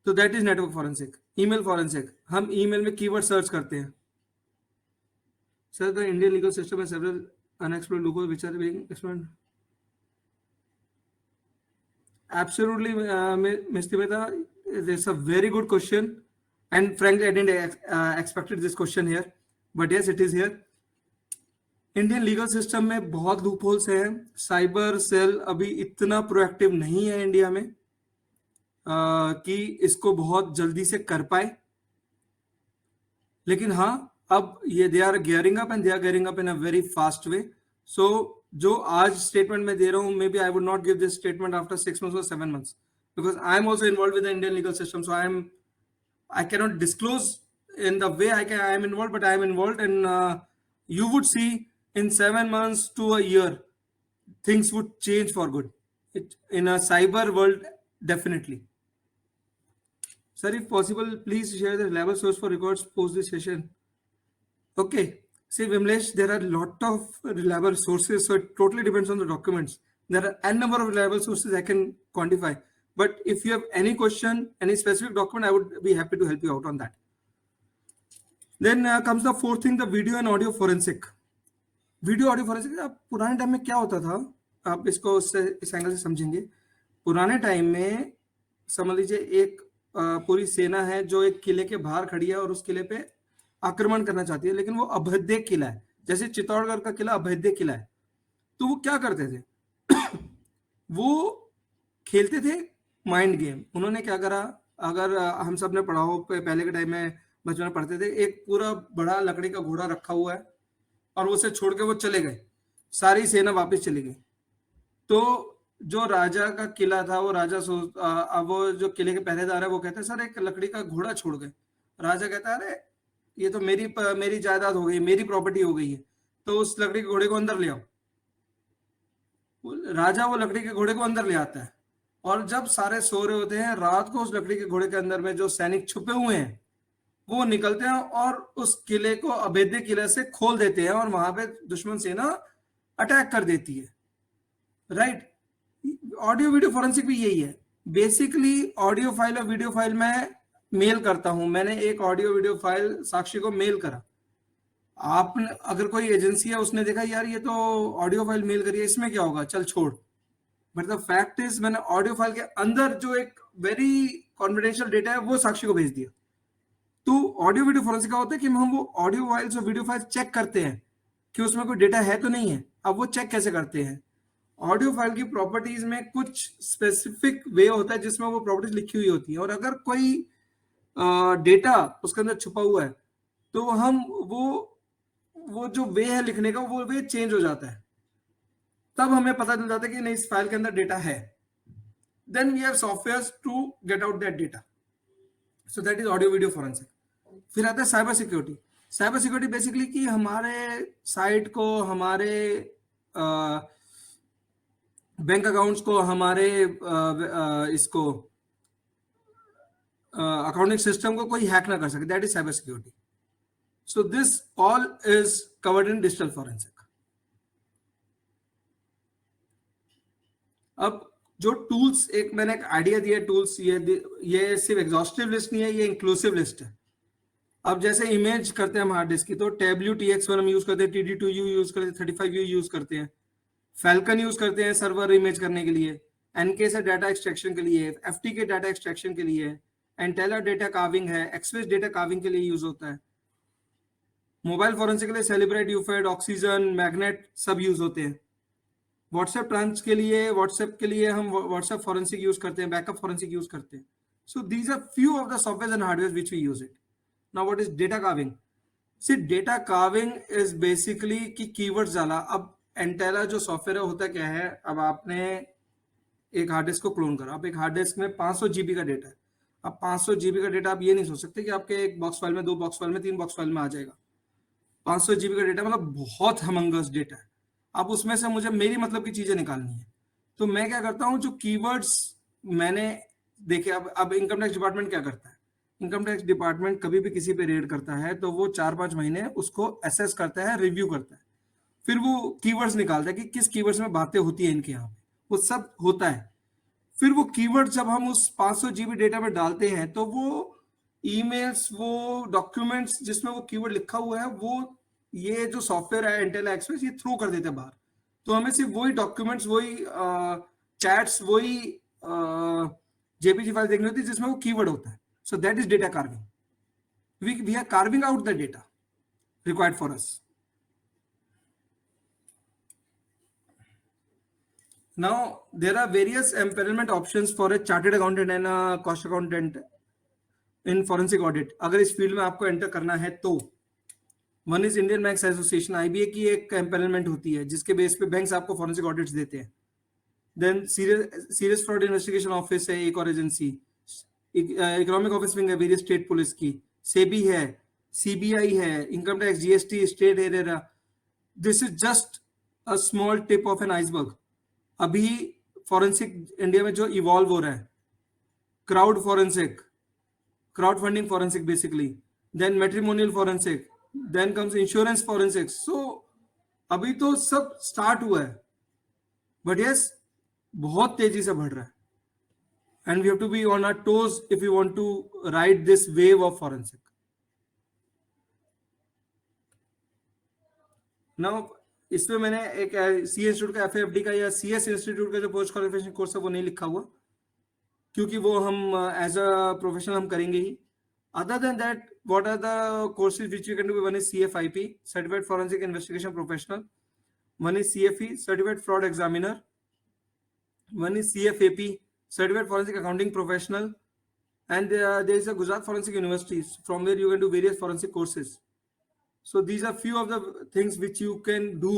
तो that is network forensic. Email forensic, हम ईमेल में कीवर्ड सर्च करते हैं, Sir, the Indian legal system has several unexplored loopholes which are being explored. Absolutely, Mr. Mehta, it's a very good question, and frankly, I didn't expected this question here, but yes, it is here. Indian legal system में बहुत loopholes हैं. Cyber cell अभी इतना proactive नहीं है India में कि इसको बहुत जल्दी से कर पाए, लेकिन हाँ, अब ये they are gearing up and they are gearing up in a very fast way. So जो आज स्टेटमेंट मैं दे रहा हूँ, maybe I would not give this statement after 6 months or 7 months, because I am also involved with the Indian legal system. So I cannot disclose in the way I am involved, but I am involved, and you would see in 7 months to a year, things would change for good. In a cyber world, definitely. Sir, if possible, please share the reliable source for records post this session. Okay. See, Vimlesh, there are a lot of reliable sources, so it totally depends on the documents. There are n number of reliable sources I can quantify. But if you have any question, any specific document, I would be happy to help you out on that. Then comes the fourth thing, the video and audio forensic. Video audio forensic. अब पुराने time में क्या होता था, आप इसको इस angle से समझेंगे. पुराने टाइम में समझ लीजिए एक पूरी सेना है जो एक किले के बाहर खड़ी है और उस किले पे आक्रमण करना चाहती है, लेकिन वो अभेद्य किला है. जैसे चित्तौड़गढ़ का किला अभेद्य किला है, तो वो क्या करते थे वो खेलते थे माइंड गेम. उन्होंने क्या करा, अगर हम सब ने पढ़ा हो, पहले के टाइम में बचपन में पढ़ते थे, एक पूरा बड़ा लकड़ी का घोड़ा रखा हुआ है और उसे छोड़ के वो चले गए, सारी सेना वापस चली गई. तो जो राजा का किला था, वो राजा वो जो किले के पहरेदार है, वो कहते हैं सर एक लकड़ी का घोड़ा छोड़ गए. राजा कहता है अरे ये तो मेरी जायदाद हो गई, मेरी प्रॉपर्टी हो गई है, तो उस लकड़ी के घोड़े को अंदर ले आओ. राजा वो लकड़ी के घोड़े को अंदर ले आता है, और जब सारे सो रहे होते हैं, रात को उस लकड़ी के घोड़े के अंदर में जो सैनिक छुपे हुए हैं वो निकलते हैं और उस किले को अभेद्य किले से खोल देते हैं और वहां पे दुश्मन सेना अटैक कर देती है. राइट. ऑडियो वीडियो फोरेंसिक भी यही है. बेसिकली ऑडियो फाइल और वीडियो फाइल में मेल करता हूं. मैंने एक ऑडियो वीडियो फाइल साक्षी को मेल करा. आपने अगर कोई एजेंसी है, उसने देखा यार ये तो ऑडियो फाइल मेल करी है, इसमें क्या होगा, चल छोड़. बट द फैक्ट इज मैंने ऑडियो फाइल के अंदर जो एक वेरी कॉन्फिडेंशियल डेटा है वो साक्षी को भेज दिया. तो ऑडियो वीडियो फोरेंसिक का होता है कि हम वो ऑडियो फाइल्स और वीडियो फाइल्स चेक करते हैं कि उसमें कोई डेटा है तो नहीं है. अब वो चेक कैसे करते हैं, ऑडियो फाइल की प्रॉपर्टीज में कुछ स्पेसिफिक वे होता है जिसमें वो प्रॉपर्टीज लिखी हुई होती है, और अगर कोई डेटा उसके अंदर छुपा हुआ है तो हम वो जो वे है लिखने का, वो वे चेंज हो जाता है. तब हमें पता चल जाता है कि नहीं, इस फाइल के अंदर डेटा है. Then we have softwares to get out that data. So that is audio video forensic. फिर आता है cyber security. Cyber security basically कि हमारे साइट को, हमारे बैंक अकाउंट्स को, हमारे इसको अकाउंटिंग सिस्टम को कोई हैक ना कर सके. That is cyber security. So this all is covered in digital forensic. अब जो टूल्स, एक मैंने एक आइडिया दिया टूल्स, ये सिर्फ एग्जॉस्टिव लिस्ट नहीं है, ये इंक्लूसिव लिस्ट है. अब जैसे इमेज करते हैं हम हार्ड डिस्क की, तो WTX1 हम यूज करते हैं, TD2U यूज करते हैं, 35U यूज करते हैं, फैल्कन यूज करते हैं सर्वर इमेज करने के लिए, NK से डाटा एक्सट्रैक्शन के लिए, FT के डाटा एक्सट्रैक्शन के लिए, एंटेला डेटा कार्विंग है, एक्सप्रेस डेटा कार्विंग के लिए यूज होता है. मोबाइल फोरेंसिक के लिए सेलिब्रेट, यूफेड, ऑक्सीजन, मैग्नेट सब यूज होते हैं. व्हाट्सएप ट्रांस के लिए, व्हाट्सएप के लिए हम व्हाट्सएप फोरेंसिक यूज करते हैं, बैकअप फोरेंसिक यूज करते हैं. So these are few of the software and hardware which we use it. Now what is data carving? See, data carving is basically कि कीवर्ड्स डाला. अब एंटेला जो सॉफ्टवेयर होता क्या है, अब आपने एक हार्ड डिस्क को क्लोन करा. अब एक हार्ड डिस्क में 500 GB का डेटा है. अब 500 GB का डेटा आप ये नहीं सोच सकते कि आपके एक बॉक्स फाइल में, 2 बॉक्स फाइल में, 3 बॉक्स फाइल में आ जाएगा. 500 GB का डेटा मतलब बहुत हमंगस डेटा है. अब उसमें से मुझे मेरी मतलब की चीजें निकालनी है, तो मैं क्या करता हूँ, जो कीवर्ड्स मैंने देखे. अब इनकम टैक्स डिपार्टमेंट क्या करता है, इनकम टैक्स डिपार्टमेंट कभी भी किसी पे रेड करता है तो वो 4-5 महीने उसको असेस करता है, रिव्यू करता है, फिर वो कीवर्ड्स निकालता है कि किस कीवर्ड्स में बातें होती है इनके यहाँ पे, वो सब होता है. फिर वो कीवर्ड जब हम उस 500 GB डेटा में डालते हैं तो वो ईमेल्स, वो डॉक्यूमेंट्स जिसमें वो कीवर्ड लिखा हुआ है, वो ये जो सॉफ्टवेयर है इंटेल एक्सप्रेस ये थ्रो कर देते हैं बाहर, तो हमें सिर्फ वही डॉक्यूमेंट्स, वही चैट्स, वही जेपीजी फाइल देखनी होती है जिसमें वो कीवर्ड होता है. So that is data carving. We are carving out the data required for us. Now there are various empanelment options for a chartered accountant and a cost accountant in forensic audit. अगर इस field में आपको enter करना है तो one is Indian banks association, IBA की एक empanelment होती है जिसके बेस पे बैंक्स आपको फॉरेंसिक ऑडिट्स देते हैं. Then serious fraud investigation office है एक और एजेंसी, इकोनॉमिक ऑफिस विंग है वेरियस स्टेट पुलिस की, सेबी है, सीबीआई है, income tax, GST, state RERA. This is just a small tip of an iceberg. अभी फॉरेंसिक इंडिया में जो इवॉल्व हो रहा है, crowd forensic, crowd funding forensic basically, then matrimonial forensic, then comes insurance forensic. So अभी तो सब start हुआ है, बट यस बहुत तेजी से बढ़ रहा है. And we have to be on our toes if you want to ride this wave of forensic. Now इसमें मैंने एक सी इंस्टीट्यूट का एफएफडी का या सीएस इंस्टीट्यूट का जो पोस्ट क्वालिफिकेशन कोर्स है वो नहीं लिखा हुआ, क्योंकि वो हम एज अ प्रोफेशनल हम करेंगे ही. Other than that what are the courses which we can do? One is CFIP, certified forensic investigation professional. One is CFE, certified fraud examiner. One is CFAP, certified forensic accounting professional. And there is a Gujarat Forensic University from where you can do various forensic courses. So these are few of the things which you can do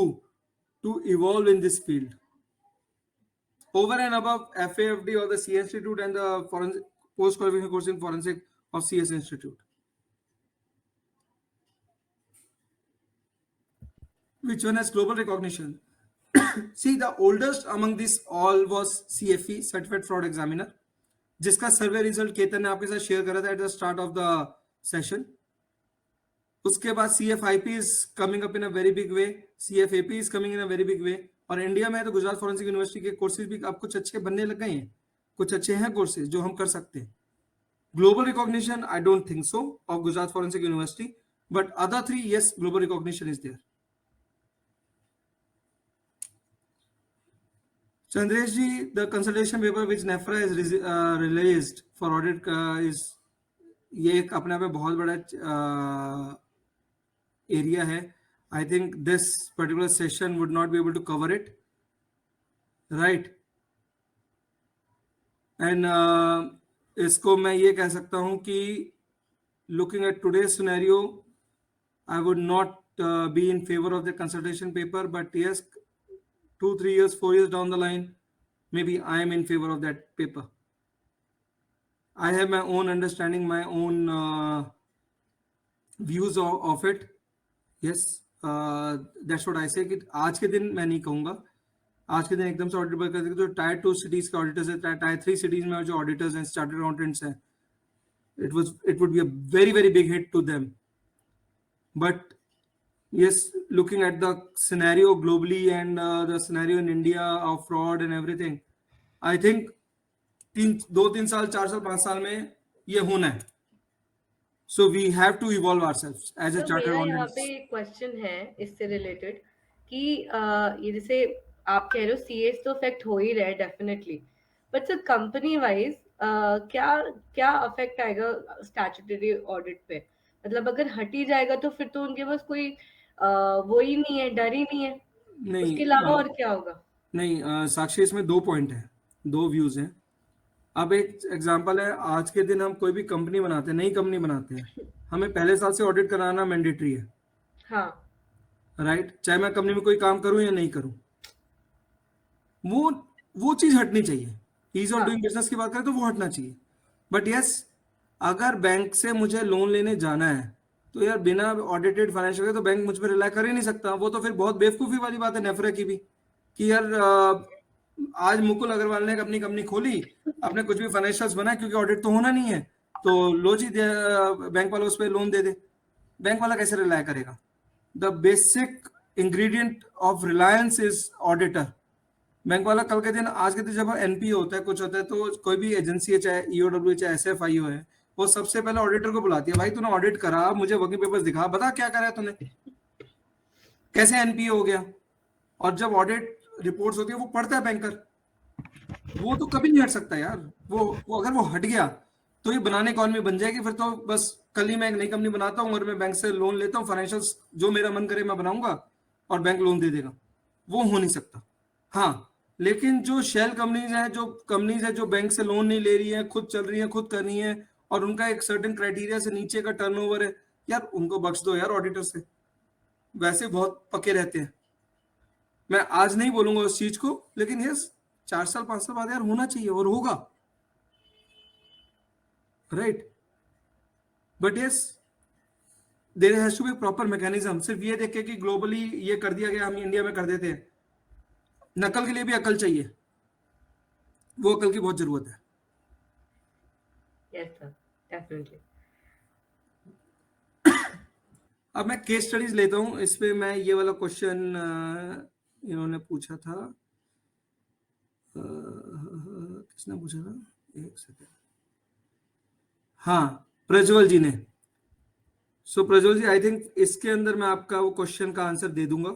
to evolve in this field. Over and above FAFD or the CS Institute and the forensic post qualification course in forensic of CS Institute. Which one has global recognition? See, the oldest among this all was CFE, Certified Fraud Examiner, जिसका सर्वे result Ketan ने आपके साथ share करा था at the start of the session. उसके बाद CFIP is coming up in a very big way, CFAP is coming in a very big way. और India में तो गुजरात फॉरेंसिक यूनिवर्सिटी के कोर्सेज भी अब कुछ अच्छे बनने लग गए हैं, कुछ अच्छे हैं कोर्सेज जो हम कर सकते हैं. Global recognition I don't think so of Gujarat forensic university, but other three yes, global recognition is there. Chandresh ji, the consultation paper which NEFRA is released for audit is ये एक अपने आप में बहुत बड़ा एरिया है. I think this particular session would not be able to cover it, right? And इसको मैं ये कह सकता हूँ कि looking at today's scenario, I would not be in favor of the consultation paper, but yes, 2-3 years, 4 years down the line, maybe I am in favor of that paper. I have my own understanding, my own views of it. Yes, that's what I say. कि आज के दिन मैं नहीं कहूँगा, आज के दिन एकदम से ऑडिट कर जो टायर 2 सिटीज के ऑडिटर्स है, टायर 3 सिटीज में जो ऑडिटर्स हैं, चार्टर्ड अकाउंटेंट्स हैं, it would be a very very big hit to them. But yes, looking at the scenario globally and the scenario in India of fraud and everything, I think 2-3 साल, 4 साल, 5 साल में ये होना है. So we have to evolve ourselves as a chartered मेरा यहाँ accountants. पे एक क्वेश्चन है इससे रिलेटेड कि ये जैसे आप कह रहे हो सीएस तो अफेक्ट हो ही रहा है definitely, but sir company wise क्या क्या अफेक्ट आएगा स्टैट्यूटरी ऑडिट पे? मतलब अगर हट ही जाएगा तो फिर तो उनके पास कोई वो ही नहीं है, डर ही नहीं है. नहीं, उसके अलावा और क्या होगा? नहीं साक्षी, इसमें 2 पॉइंट है, 2 व्यूज हैं. अब एक एग्जांपल है, आज के दिन हम कोई भी कंपनी बनाते हैं, नई कंपनी बनाते हैं, हमें पहले साल से ऑडिट कराना मैंडेटरी है. हाँ, राइट, चाहे मैं कंपनी में कोई काम करूं या नहीं करूं, वो चीज हटनी चाहिए. ईज ऑफ डूइंग बिजनेस की बात करें तो वो हटना चाहिए. बट यस, अगर बैंक से मुझे लोन लेने जाना है तो यार बिना ऑडिटेड फाइनेंशियल तो बैंक मुझ पर रिलाई कर ही नहीं सकता. वो तो फिर बहुत बेवकूफी वाली बात है नेफ्रा की भी, कि यार आज मुकुल अग्रवाल ने अपनी कंपनी खोली, अपने कुछ भी फाइनेंशियल्स बनाए, क्योंकि ऑडिट तो होना नहीं है, तो लो जी बैंक वाला उस पर लोन दे दे. बैंक वाला कैसे रिलाई करेगा? The basic ingredient of Reliance is auditor. Bank वाला कल के दिन, आज के दिन जब एनपीओ होता है, कुछ होता है, तो कोई भी एजेंसी है, चाहे ईओडब्ल्यू चाहे एसएफआईओ है, वो सबसे पहले ऑडिटर को बुलाती है, भाई तूने ऑडिट करा, मुझे वर्किंग पेपर्स दिखा, बता क्या करा है तूने. कैसे एनपीए हो गया? और जब ऑडिट रिपोर्ट्स होती है वो पढ़ता है बैंकर, वो तो कभी नहीं हट सकता यार। वो अगर वो हट गया तो ये बनाने इकॉनमी बन जाएगी, फिर तो बस कल ही मैं एक नई कंपनी बनाता हूँ और मैं बैंक से लोन लेता हूँ, फाइनेंशियल्स जो मेरा मन करे मैं बनाऊंगा और बैंक लोन दे देगा। वो हो नहीं सकता। हाँ, लेकिन जो शेल कंपनीज है जो बैंक से लोन नहीं ले रही है, खुद चल रही है, खुद कर रही है, और उनका एक सर्टेन क्राइटेरिया से नीचे का टर्नओवर है, यार उनको बख्श दो यार ऑडिटर से, वैसे बहुत पके रहते हैं। मैं आज नहीं बोलूंगा उस चीज को, लेकिन यस 4 साल 5 साल बाद यार होना चाहिए और होगा, right? But yes there has to be proper mechanism. सिर्फ ये देख के कि ग्लोबली ये कर दिया गया हम इंडिया में कर देते हैं, नकल के लिए भी अकल चाहिए, वो अकल की बहुत जरूरत है। Yes, sir. Definitely. अब मैं केस स्टडीज लेता हूँ, इस पे मैं ये वाला क्वेश्चन इन्होंने पूछा था, किसने पूछा था, एक सेकंड, हाँ प्रज्वल जी ने। सो प्रज्वल जी, आई थिंक इसके अंदर मैं आपका वो क्वेश्चन का आंसर दे दूंगा,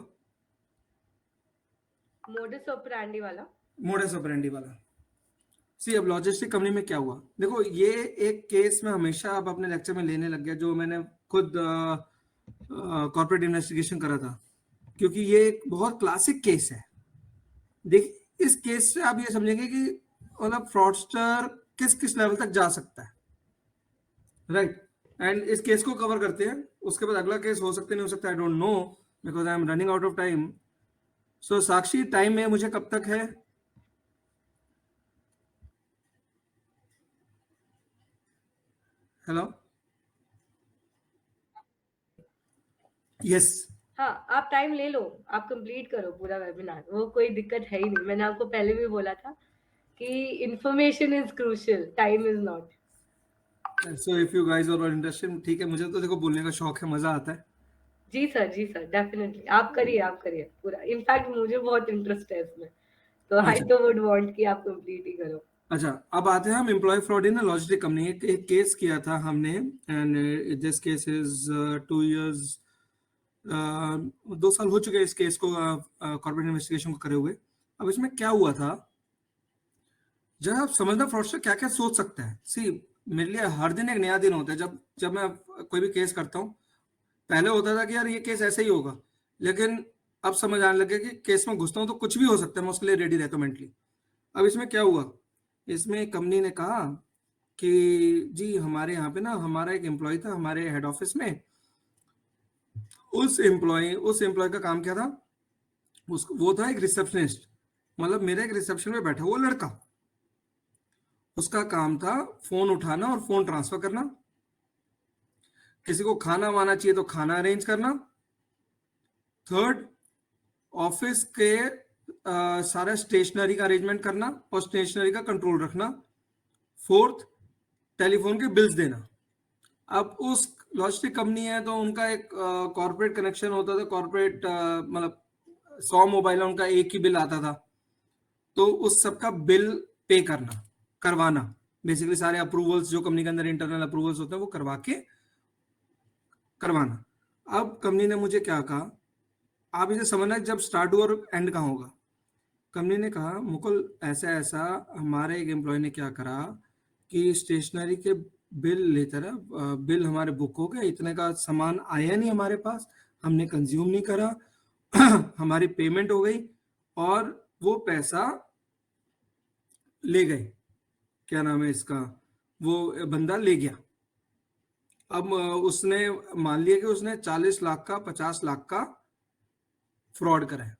Modus operandi वाला. मोडस ऑपरेंडी वाला। सी, अब लॉजिस्टिक कंपनी में क्या हुआ, देखो ये एक केस में हमेशा अब अपने लेक्चर में लेने लग गया, जो मैंने खुद कॉर्पोरेट इन्वेस्टिगेशन करा था, क्योंकि ये एक बहुत क्लासिक केस है। देख, इस केस से आप ये समझेंगे कि मतलब फ्रॉडस्टर किस किस लेवल तक जा सकता है, राइट? एंड इस केस को कवर करते हैं, उसके बाद अगला केस हो सकता नहीं हो सकता, I don't know, because I am running out of time. So Sakshi, time में मुझे कब तक है? Hello, yes. हाँ, आप टाइम ले लो, आप कंप्लीट करो पूरा वेबिनार, वो कोई दिक्कत है ही नहीं। मैंने आपको पहले भी बोला था कि information is crucial, time is not. So if you guys are interested, ठीक है, मुझे तो देखो बोलने का शौक है, मजा आता है। जी सर, डेफिनेटली आप करिए पूरा। इनफैक्ट मुझे बहुत इंटरेस्ट है इसमें, तो आई अच्छा तो वुड वांट कि आप कंप्लीट ही करो। अच्छा, अब आते हैं हम employ fraud in logistic company. एक केस किया था हमने, and this case is 2 years, 2 साल हो चुके हैं इस केस को कॉर्पोरेट इन्वेस्टिगेशन को करे हुए। अब इसमें क्या हुआ था, जब आप समझना फ्रॉडस्टर क्या क्या सोच सकता है। सी, मेरे लिए हर दिन एक नया दिन होता है जब जब मैं कोई भी केस करता हूँ। पहले होता था कि यार ये केस ऐसे ही होगा, लेकिन अब समझ आने लगे कि केस में घुसता हूँ तो कुछ भी हो सकता है, मैं उसके लिए रेडी रहता हूँ मेंटली। अब इसमें क्या हुआ, इसमें कंपनी ने कहा कि जी हमारे यहाँ पे ना हमारा एक एम्प्लॉय था हमारे हेड ऑफिस में, उस एम्प्लॉय का काम क्या था, वो था एक रिसेप्शनिस्ट, मतलब मेरे एक रिसेप्शन में बैठा हुआ लड़का। उसका काम था फोन उठाना और फोन ट्रांसफर करना, किसी को खाना वाना चाहिए तो खाना अरेंज करना। थर्ड, ऑफिस के सारा स्टेशनरी का अरेंजमेंट करना और स्टेशनरी का कंट्रोल रखना। फोर्थ, टेलीफोन के बिल्स देना। अब उस लॉजिस्टिक कंपनी है तो उनका एक कॉर्पोरेट कनेक्शन होता था, कॉर्पोरेट मतलब 100 मोबाइल उनका एक ही बिल आता था, तो उस सब का बिल पे करवाना, बेसिकली सारे अप्रूवल्स जो कंपनी के अंदर इंटरनल अप्रूवल्स होते हैं वो करवाना। अब कंपनी ने मुझे क्या कहा, आप इसे समझना जब स्टार्ट हुआ और एंड कहाँ होगा। कंपनी ने कहा मुकुल ऐसा ऐसा हमारे एक एम्प्लॉय ने क्या करा कि स्टेशनरी के बिल लेता रहा, बिल हमारे बुक हो गए, इतने का सामान आया नहीं हमारे पास, हमने कंज्यूम नहीं करा, हमारी पेमेंट हो गई और वो पैसा ले गए, क्या नाम है इसका, वो बंदा ले गया। अब उसने मान लिया कि उसने 40 लाख का 50 लाख का फ्रॉड करा है,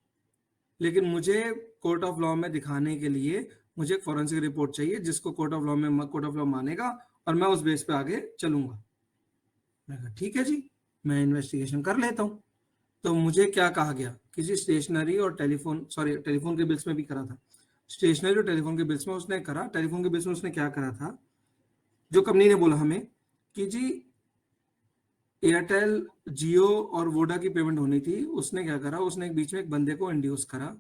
लेकिन मुझे कोर्ट ऑफ लॉ में दिखाने के लिए मुझे एक फॉरेंसिक रिपोर्ट चाहिए जिसको कोर्ट ऑफ लॉ मानेगा और मैं उस बेस पे आगे चलूंगा। मैं कहा ठीक है जी, मैं इन्वेस्टिगेशन कर लेता हूँ। तो मुझे क्या कहा गया, किसी स्टेशनरी और टेलीफोन के बिल्स में भी करा था, स्टेशनरी और टेलीफोन के बिल्स में उसने करा। टेलीफोन के बिल्स में उसने क्या करा था, जो कंपनी ने बोला हमें कि जी एयरटेल, जियो और वोडा की पेमेंट होनी थी, उसने क्या करा, उसने एक बीच में एक बंदे को इंड्यूस करा,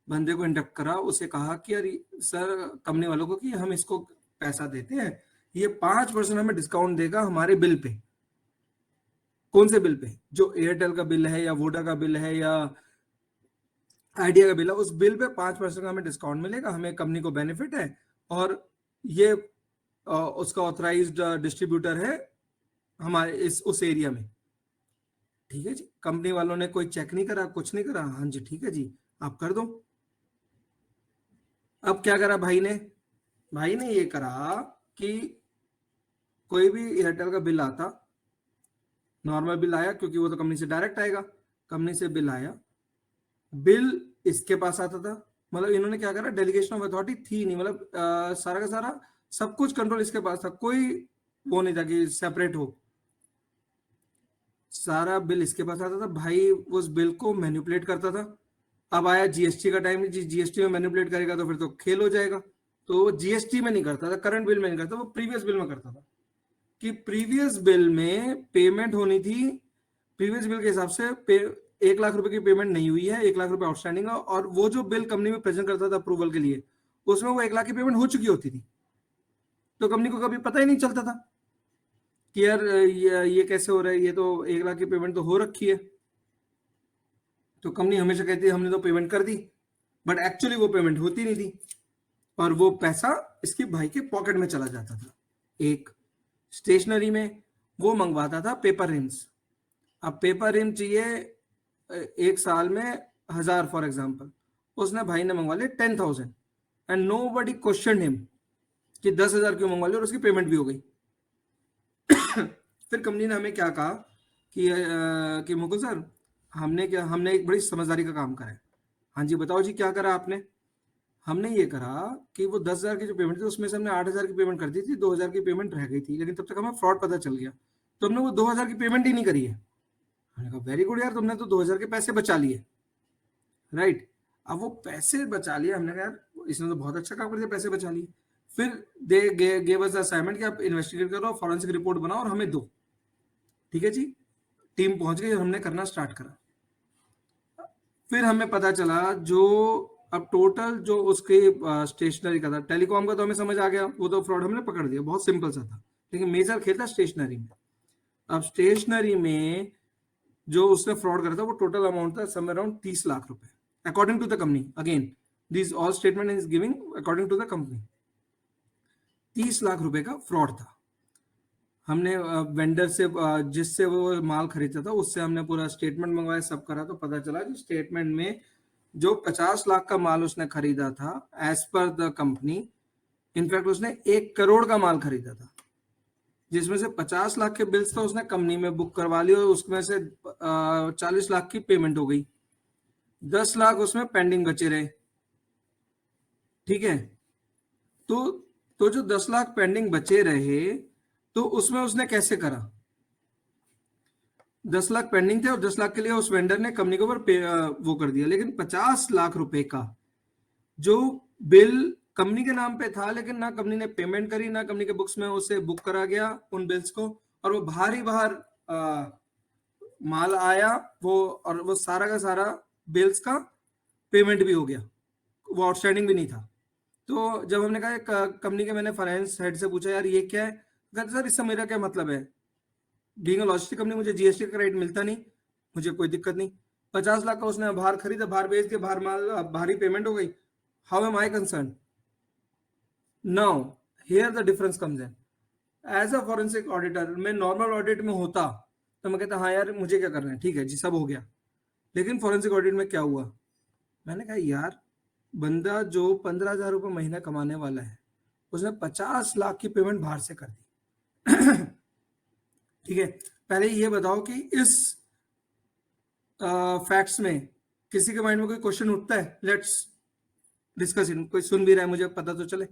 बंदे को इंडक्ट करा, उसे कहा कि यार सर कंपनी वालों को कि हम इसको पैसा देते हैं, ये 5% हमें डिस्काउंट देगा हमारे बिल पे। कौन से बिल पे? जो एयरटेल का बिल है या वोडा का बिल है या आइडिया का बिल है, उस बिल पे 5% का हमें डिस्काउंट मिलेगा, हमें कंपनी को बेनिफिट है, और ये उसका ऑथराइज्ड डिस्ट्रीब्यूटर है हमारे इस उस एरिया में। ठीक है जी, कंपनी वालों ने कोई चेक नहीं करा, कुछ नहीं करा, हाँ जी ठीक है जी आप कर दो। अब क्या करा भाई ने? भाई ने ये करा कि कोई भी एयरटेल का बिल आता, नॉर्मल बिल आया, क्योंकि वो तो कंपनी से डायरेक्ट आएगा, कंपनी से बिल आया, बिल इसके पास आता था। मतलब इन्होंने क्या करा, डेलीगेशन ऑफ अथॉरिटी थी नहीं, मतलब सारा का सारा सब कुछ कंट्रोल इसके पास था, कोई वो नहीं था कि सेपरेट हो, सारा बिल इसके पास आता था। भाई उस बिल को मैनिपुलेट करता था। अब आया जीएसटी का टाइम, जीएसटी में मैनिपुलेट करेगा तो फिर तो खेल हो जाएगा। तो वो जीएसटी में नहीं करता था, करंट बिल में नहीं करता, वो प्रीवियस बिल में करता था, कि प्रीवियस बिल में पेमेंट होनी थी, प्रीवियस बिल के हिसाब से 1 लाख रुपए की पेमेंट नहीं हुई है, 1 लाख रुपए आउटस्टैंडिंग है, और वो जो बिल कंपनी में प्रेजेंट करता था अप्रूवल के लिए, उसमें वो 1 लाख की पेमेंट हो चुकी होती थी। तो कंपनी को कभी पता ही नहीं चलता था कि यार ये कैसे हो रहा है, ये तो 1 लाख की पेमेंट तो हो रखी है। तो कंपनी हमेशा कहती है हमने तो पेमेंट कर दी, बट एक्चुअली वो पेमेंट होती नहीं थी, और वो पैसा इसके भाई के पॉकेट में चला जाता था। एक स्टेशनरी में वो मंगवाता था पेपर रिम्स। अब पेपर रिम चाहिए एक साल में 1000 फॉर एग्जाम्पल, उसने भाई ने मंगवा लिया 10,000, and nobody question him कि 10,000 क्यों मंगवा लिया, और उसकी पेमेंट भी हो गई। फिर कंपनी ने हमें क्या कहा कि मुकुल सर, हमने एक बड़ी समझदारी का काम करा है। हाँ जी बताओ जी क्या करा आपने? हमने ये करा कि वो 10,000 की जो पेमेंट थी उसमें से हमने 8,000 की पेमेंट कर दी थी, 2,000 की पेमेंट रह गई थी, लेकिन तब तक हमें फ्रॉड पता चल गया, तो हमने वो 2,000 की पेमेंट ही नहीं करी है। हमने कहा वेरी गुड यार, तुमने तो 2,000 के पैसे बचा लिए, राइट। अब वो पैसे बचा लिए, हमने कहा यार इसने तो बहुत अच्छा काम कर दिया, पैसे बचा लिए। फिर they gave us the assignment कि आप इन्वेस्टिगेट करो, फॉरेंसिक रिपोर्ट बनाओ और हमें दो। ठीक है जी, टीम पहुंच गई, हमने करना स्टार्ट करा। फिर हमें पता चला जो अब टोटल जो उसके स्टेशनरी का था, टेलीकॉम का तो हमें समझ आ गया, वो तो फ्रॉड हमने पकड़ दिया, बहुत सिंपल सा था, लेकिन मेजर खेल था स्टेशनरी में। अब स्टेशनरी में जो उसने फ्रॉड करा था वो टोटल अमाउंट था समवेयर अराउंड 30 लाख रुपए, according to the company. Again this all statement is giving according to the company. 30 lakh रुपए का फ्रॉड था। हमने वेंडर से जिससे वो माल खरीदा था उससे हमने पूरा स्टेटमेंट मंगवाया, सब करा, तो पता चला कि स्टेटमेंट में जो 50 लाख का माल उसने खरीदा था as per the company, in fact उसने 1 करोड़ का माल खरीदा था, जिसमें से 50 लाख के बिल्स तो उसने कंपनी में बुक करवा लिए, और उसमें से 40 लाख की पेमेंट हो गई, 10 लाख उसमें पेंडिंग बचे रहे। ठीक है, तो जो 10 लाख पेंडिंग बचे रहे, तो उसमें उसने कैसे करा? 10 लाख पेंडिंग थे और 10 लाख के लिए उस वेंडर ने कंपनी के ऊपर वो कर दिया, लेकिन 50 लाख रुपए का जो बिल कंपनी के नाम पे था, लेकिन ना कंपनी ने पेमेंट करी, ना कंपनी के बुक्स में उसे बुक करा गया उन बिल्स को, और वो बाहर माल आया वो, और वो सारा का सारा बिल्स का पेमेंट भी हो गया, वो आउटस्टैंडिंग भी नहीं था। तो जब हमने कहा कंपनी के, मैंने फाइनेंस हेड से पूछा यार ये क्या है, कहते सर इससे मेरा क्या मतलब है, बीइंग अ लॉजिस्टिक कंपनी मुझे जीएसटी का क्रेडिट मिलता नहीं, मुझे कोई दिक्कत नहीं। 50 लाख का उसने बाहर खरीदा, बाहर बेच दिया, बाहर माल बाहरी पेमेंट हो गई, how am I concern? Now here the difference comes in. As a forensic auditor मैं नॉर्मल ऑडिट में होता तो मैं कहता हाँ यार मुझे क्या करना है, ठीक है जी सब हो गया, लेकिन फॉरेंसिक ऑडिट में क्या हुआ, मैंने कहा यार बंदा जो 15,000 रुपये महीना कमाने वाला है उसने 50 लाख की पेमेंट बाहर से कर दी। ठीक है, पहले ये बताओ कि इस फैक्ट्स में किसी के माइंड में कोई क्वेश्चन उठता है? लेट्स डिस्कस इट, कोई सुन भी रहा है मुझे पता तो चले,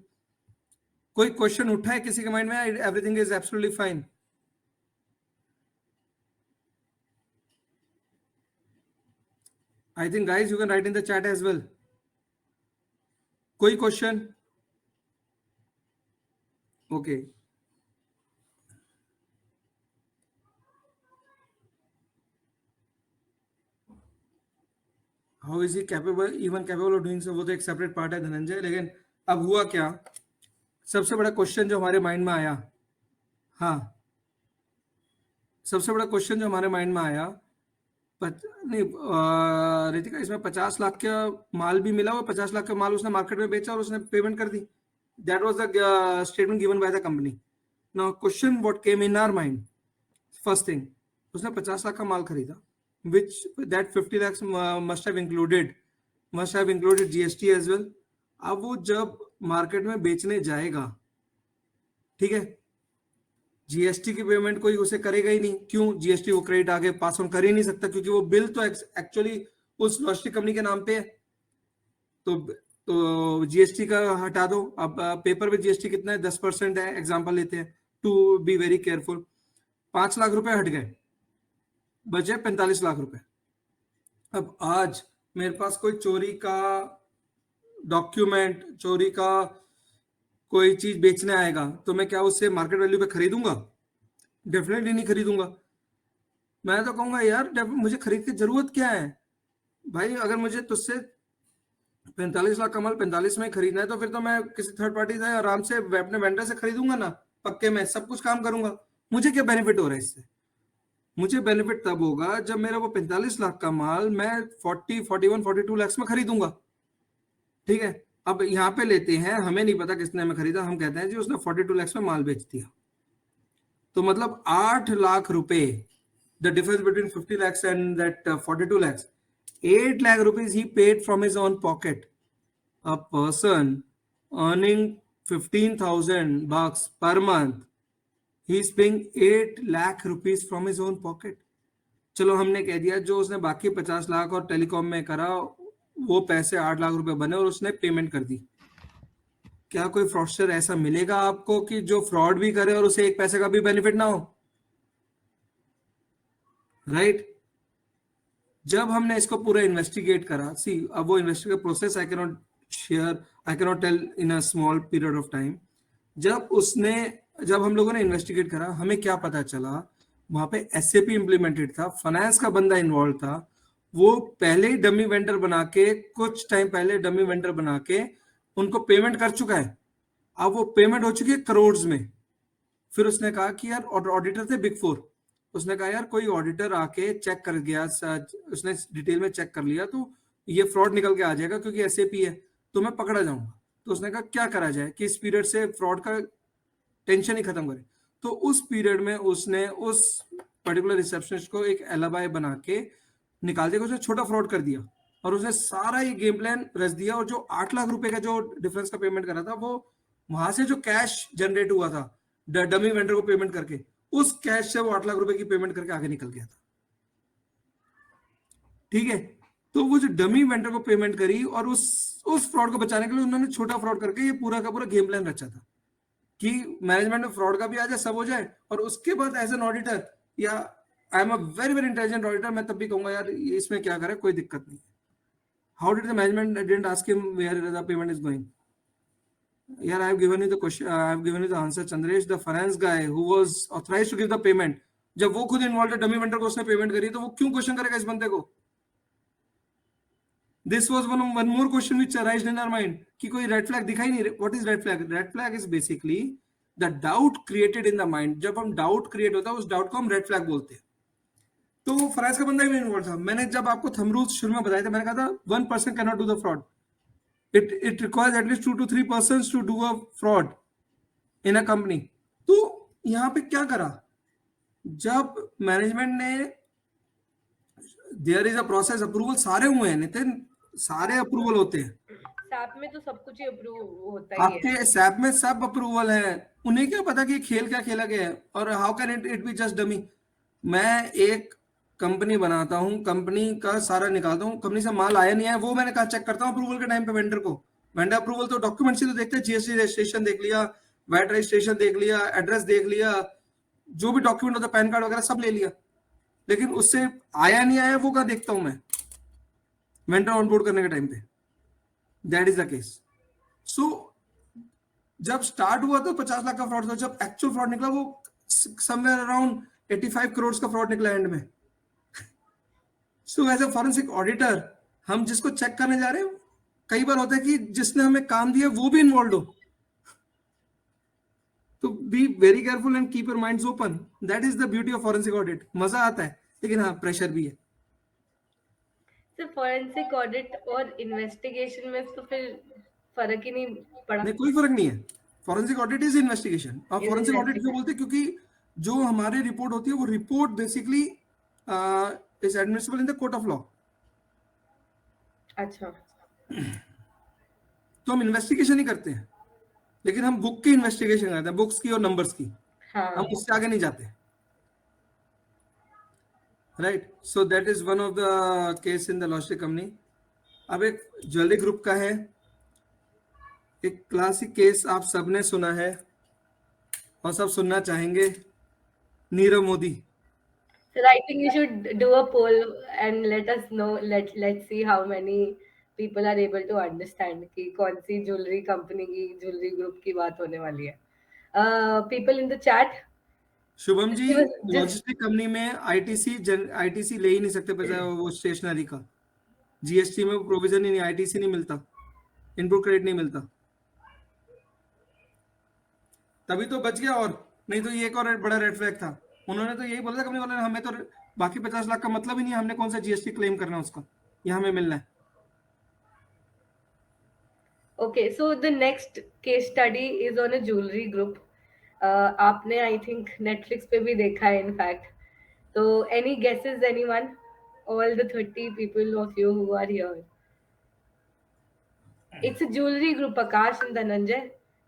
कोई क्वेश्चन उठा है किसी के माइंड में? Everything is absolutely fine? I think guys you can write in the chat as well. कोई question? Okay, how is he capable, even capable of doing so, वो तो एक सेपरेट पार्ट है धनंजय। लेकिन अब हुआ क्या, सबसे बड़ा क्वेश्चन जो हमारे माइंड में आया, हाँ सबसे बड़ा क्वेश्चन जो हमारे माइंड में आया, नहीं रितिका, इसमें 50 लाख का माल भी मिला, और 50 लाख का माल उसने मार्केट में बेचा और उसने पेमेंट कर दी. That was the statement given by the company. Now question what came in our mind, first thing, उसने 50 लाख का माल खरीदा, which that 50 lakhs must have included GST as well. अब वो जब मार्केट में बेचने जाएगा, ठीक है, जीएसटी की पेमेंट कोई उसे करेगा ही नहीं. क्यों? जीएसटी वो क्रेडिट आगे पास ऑन कर ही नहीं सकता, क्योंकि वो बिल तो एक्चुअली उस लॉजिस्टिक कंपनी के नाम पे है. तो जीएसटी का हटा दो. अब पेपर पे जीएसटी कितना है? 10% है, एग्जांपल लेते हैं, to be very careful. 5 lakh रुपए हट गए, बचे 45 लाख रुपए. अब आज मेरे पास कोई चोरी का डॉक्यूमेंट, चोरी का कोई चीज बेचने आएगा, तो मैं क्या उससे मार्केट वैल्यू पे खरीदूंगा? डेफिनेटली नहीं खरीदूंगा. मैं तो कहूंगा यार मुझे खरीद की जरूरत क्या है भाई? अगर मुझे तुझसे 45 लाख का माल 45 में खरीदना है, तो फिर तो मैं किसी थर्ड पार्टी से आराम से अपने वेंडर से खरीदूंगा ना, पक्के में सब कुछ काम करूंगा. मुझे क्या बेनिफिट हो रहा है इससे? मुझे बेनिफिट तब होगा जब मेरा वो 45 लाख का माल मैं 40, 41, 42 लाख में खरीदूंगा. ठीक है, अब यहाँ पे लेते हैं, हमें नहीं पता किसने हमें खरीदा, हम कहते हैं जी उसने 42 लाख में माल बेच दिया. तो मतलब 8 लाख रुपए, the difference between 50 lakhs and that 42 lakhs, 8 lakh rupees he paid from his own pocket. A person earning 15,000 bucks per month, he is paying 8 lakh rupees from his own pocket. चलो हमने कह दिया जो उसने बाकी 50 लाख और टेलीकॉम में करा, वो पैसे 8 लाख रुपए बने और उसने पेमेंट कर दी. क्या कोई फ्रॉडस्टर ऐसा मिलेगा आपको कि जो फ्रॉड भी करे और उसे एक पैसे का भी बेनिफिट ना हो? राइट? जब हमने इसको पूरा इन्वेस्टिगेट करा, सी अब वो investigate process I cannot share, I cannot tell in a small period of time. जब हम लोगों ने इन्वेस्टिगेट करा, हमें क्या पता चला, वहां पे एसएपी इंप्लीमेंटेड था, फाइनेंस का बंदा इन्वॉल्व था. वो पहले ही डमी वेंडर बना के, कुछ टाइम पहले डमी वेंडर बना के उनको पेमेंट कर चुका है. अब वो पेमेंट हो चुकी है करोड़ में. फिर उसने कहा कि यार, ऑडिटर थे बिग 4, उसने कहा यार कोई ऑडिटर आके चेक कर गया, उसने डिटेल में चेक कर लिया, तो ये फ्रॉड निकल के आ जाएगा क्योंकि एसएपी है, तो मैं पकड़ा जाऊंगा. तो उसने कहा क्या करा जाए कि इस पीरियड से फ्रॉड का टेंशन ही खत्म करे. तो उस पीरियड में उसने उस पर्टिकुलर रिसेप्शनिस्ट को एक एलाबाई बना के निकाल दिया, उसने छोटा फ्रॉड कर दिया और उसने सारा ये गेम प्लान रच दिया. और जो 8 लाख रुपए का जो डिफरेंस का पेमेंट करा था, वो वहां से जो कैश जनरेट हुआ था डमी वेंडर को पेमेंट करके, उस कैश से वो 8 लाख रुपए की पेमेंट करके आगे निकल गया था. ठीक है, तो वो जो डमी वेंडर को पेमेंट करी और उस फ्रॉड को बचाने के लिए उन्होंने छोटा फ्रॉड करके ये पूरा का पूरा गेम प्लान रचा था कि मैनेजमेंट में फ्रॉड का भी आ जाए, सब हो जाए. और उसके बाद एज एन ऑडिटर, या I am a very very intelligent auditor, मैं तब भी कहूंगा यार इसमें क्या करे, कोई दिक्कत नहीं. How did the management didn't ask him where the payment is going? यार, I have given you the question, I have given you the answer, Chandresh. The finance guy who was authorized to give the payment, जब वो खुद involve है, dummy vendor को उसने payment करी, तो वो क्यों क्वेश्चन करेगा इस बंदे को? This was one more question which arised in our mind कि कोई रेड फ्लैग दिखाई नहीं. What is red flag? Red flag is basically the doubt created in the mind. जब हम डाउट क्रिएट होता है, उस डाउट को हम रेड फ्लैग बोलते हैं. तो वो फाइनेंस का बंदा ही इन्वॉल्व था. मैंने जब आपको थंब रूल्स शुरू में बताया था, मैंने कहा था 1% cannot do the fraud. It requires at least 2 to 3 persons to do a fraud in a company. तो यहाँ पे क्या करा, जब मैनेजमेंट ने, there is a process, approval सारे हुए हैं नितिन, सारे अप्रूवल होते हैं. सैप में तो सब कुछ ही अप्रूव होता ही है. आपके सैप में सब अप्रूवल है. उन्हें क्या पता कि खेल क्या खेला गया है, और how can it be just dummy. मैं एक कंपनी बनाता हूँ, कंपनी का सारा निकालता हूँ, कंपनी से माल आया नहीं आया वो मैंने कहा चेक करता हूँ अप्रूवल के टाइम पे वेंडर को. वेंडर अप्रूवल तो डॉक्यूमेंट्स ही तो देखते हैं, जीएसटी रजिस्ट्रेशन देख लिया, वैट रजिस्ट्रेशन देख लिया, एड्रेस देख लिया, जो भी डॉक्यूमेंट होता है, पैन कार्ड वगैरह सब ले लिया. लेकिन उससे आया नहीं आया वो क्या देखता हूं मैं वेंडर ऑनबोर्ड करने के टाइम पे. That is the case. So जब स्टार्ट हुआ तो 50 लाख का फ्रॉड था, जब एक्चुअल फ्रॉड निकला वो समवेयर अराउंड 85 करोड़ का फ्रॉड निकला एंड में. So as a forensic auditor, हम जिसको चेक करने जा रहे हैं, कई बार होता है कि जिसने हमें काम दिया वो भी इन्वॉल्व हो. तो B very careful and keep your minds open. That is the beauty of forensic audit. मजा आता है, लेकिन हाँ प्रेशर भी है. तो फॉरेंसिक ऑडिट और इन्वेस्टिगेशन में तो फिर फर्क ही नहीं पड़ा. नहीं, कोई फर्क नहीं है. Forensic audit is investigation. और इज फॉरेंसिक ऑडिट क्यों इन्वेस्टिगेशन. बोलते हैं? क्योंकि जो हमारी रिपोर्ट होती है वो report basically is admissible in the court of law. अच्छा. तो हम इन्वेस्टिगेशन ही करते हैं, लेकिन हम बुक की इन्वेस्टिगेशन करते हैं, बुक्स की और नंबर्स की. हम हाँ. उससे आगे नहीं जाते. Right. So that is one of the case in the logistic company. अब एक ज्वेलरी ग्रुप का है. एक क्लासिक केस आप सबने सुना है और सब सुनना चाहेंगे. Nirav Modi. So I think we should do a poll and let us know. Let's see how many people are able to understand कि कौन सी ज्वेलरी कंपनी की ज्वेलरी ग्रुप की बात होने वाली है. People in the chat, Shubham ji, just logistic company में आईटीसी ले ही नहीं सकते पैसा, वो स्टेशनरी का. जीएसटी में प्रोविजन ही नहीं, आईटीसी नहीं मिलता, इनपुट क्रेडिट नहीं मिलता. तभी तो बच गया. और नहीं तो ये एक और बड़ा रेड फ्लैग था. उन्होंने तो यही बोला था कंपनी वाले ने, हमें तो बाकी 50 लाख का मतलब ही नहीं है, हमने कौन सा जीएसटी क्लेम करना है उसका, ये हमें मिलना है. okay. So the next case study is on a jewelry group. आपने आई थिंक नेटफ्लिक्स पे भी देखा है इनफैक्ट. तो any guesses anyone? All the 30 people of you who are here. It's a jewelry group, Akash and Dhananjay.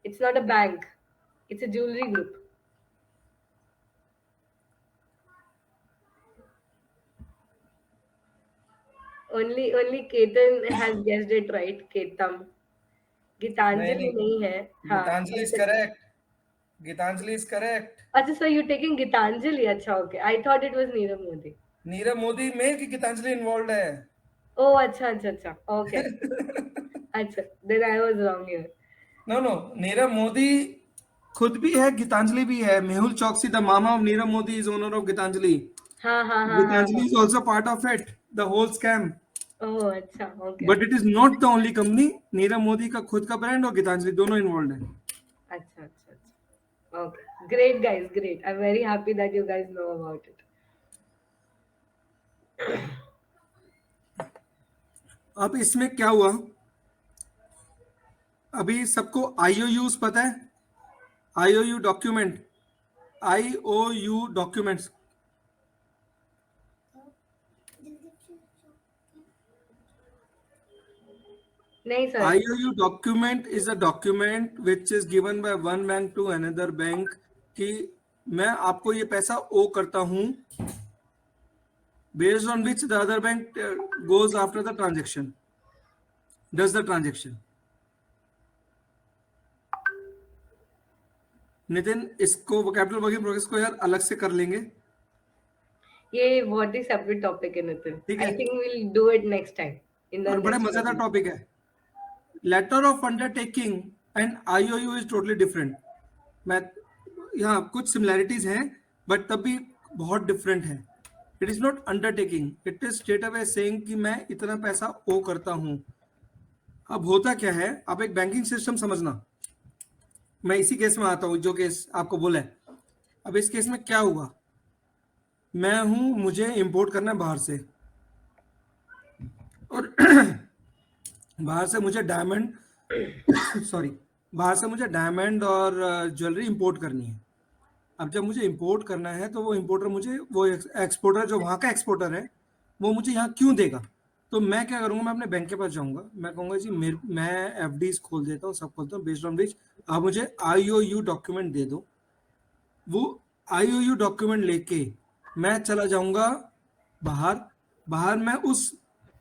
It's not a bank. It's a jewelry group. Only Ketan has guessed it right. Ketam. Gitanjali नहीं है. हाँ. Gitanjali is correct. Gitanjali is correct. अच्छा, so you're taking Gitanjali. अच्छा, okay. I thought it was Nirav Modi. Nirav Modi में कि Geetanjali involve है. Oh, अच्छा. Okay. अच्छा, then I was wrong here. No, Nirav Modi खुद भी है, गीतांजलि भी है. Mehul Choksi, the mama of Nirav Modi, is owner of Gitanjali. हाँ. Gitanjali is also part of it, the whole scam. Oh, अच्छा, okay. But it is not the only company. Nirav Modi का खुद का ब्रांड और गीतांजलि दोनों इन्वॉल्व है. अच्छा. Okay. Great, guys. Great. I'm very happy that you guys know about it. अब इसमें क्या हुआ, अभी सबको आईओयूज पता है? IOU document, IOU documents. नहीं sir. IOU document is a document which is given by one bank to another bank कि मैं आपको ये पैसा ओ करता हूं, based on which the other bank goes after the transaction, does the transaction. Nitin, इसको vocabulary work in progress को यार अलग से कर लेंगे. ये बहुत ही सेपरेट टॉपिक है नितिन. ठीक है. I think we will do it next time in the और बड़ा मजेदार टॉपिक है. Letter of undertaking and IOU is totally different. मैं यहाँ कुछ सिमिलैरिटीज हैं बट तब भी बहुत डिफरेंट है. It is not undertaking, it is straight away saying कि मैं इतना पैसा ओ करता हूं. अब होता क्या है, आप एक बैंकिंग सिस्टम समझना. मैं इसी केस में आता हूं जो केस आपको बोला है. अब इस केस में क्या हुआ, मैं हूं, मुझे इंपोर्ट करना है बाहर से, और बाहर से मुझे डायमंड बाहर से मुझे डायमंड और ज्वेलरी इंपोर्ट करनी है. अब जब मुझे इंपोर्ट करना है तो वो इंपोर्टर मुझे, वो एक्सपोर्टर जो वहाँ का एक्सपोर्टर है, वो मुझे यहाँ क्यों देगा? तो मैं क्या करूँगा, मैं अपने बैंक के पास जाऊँगा, मैं कहूँगा जी मैं एफडीज खोल देता हूँ, सब खोलता हूँ, बेस्ड ऑन विच आप मुझे आईओयू डॉक्यूमेंट दे दो. वो आईओयू डॉक्यूमेंट लेके मैं चला जाऊँगा बाहर मैं उस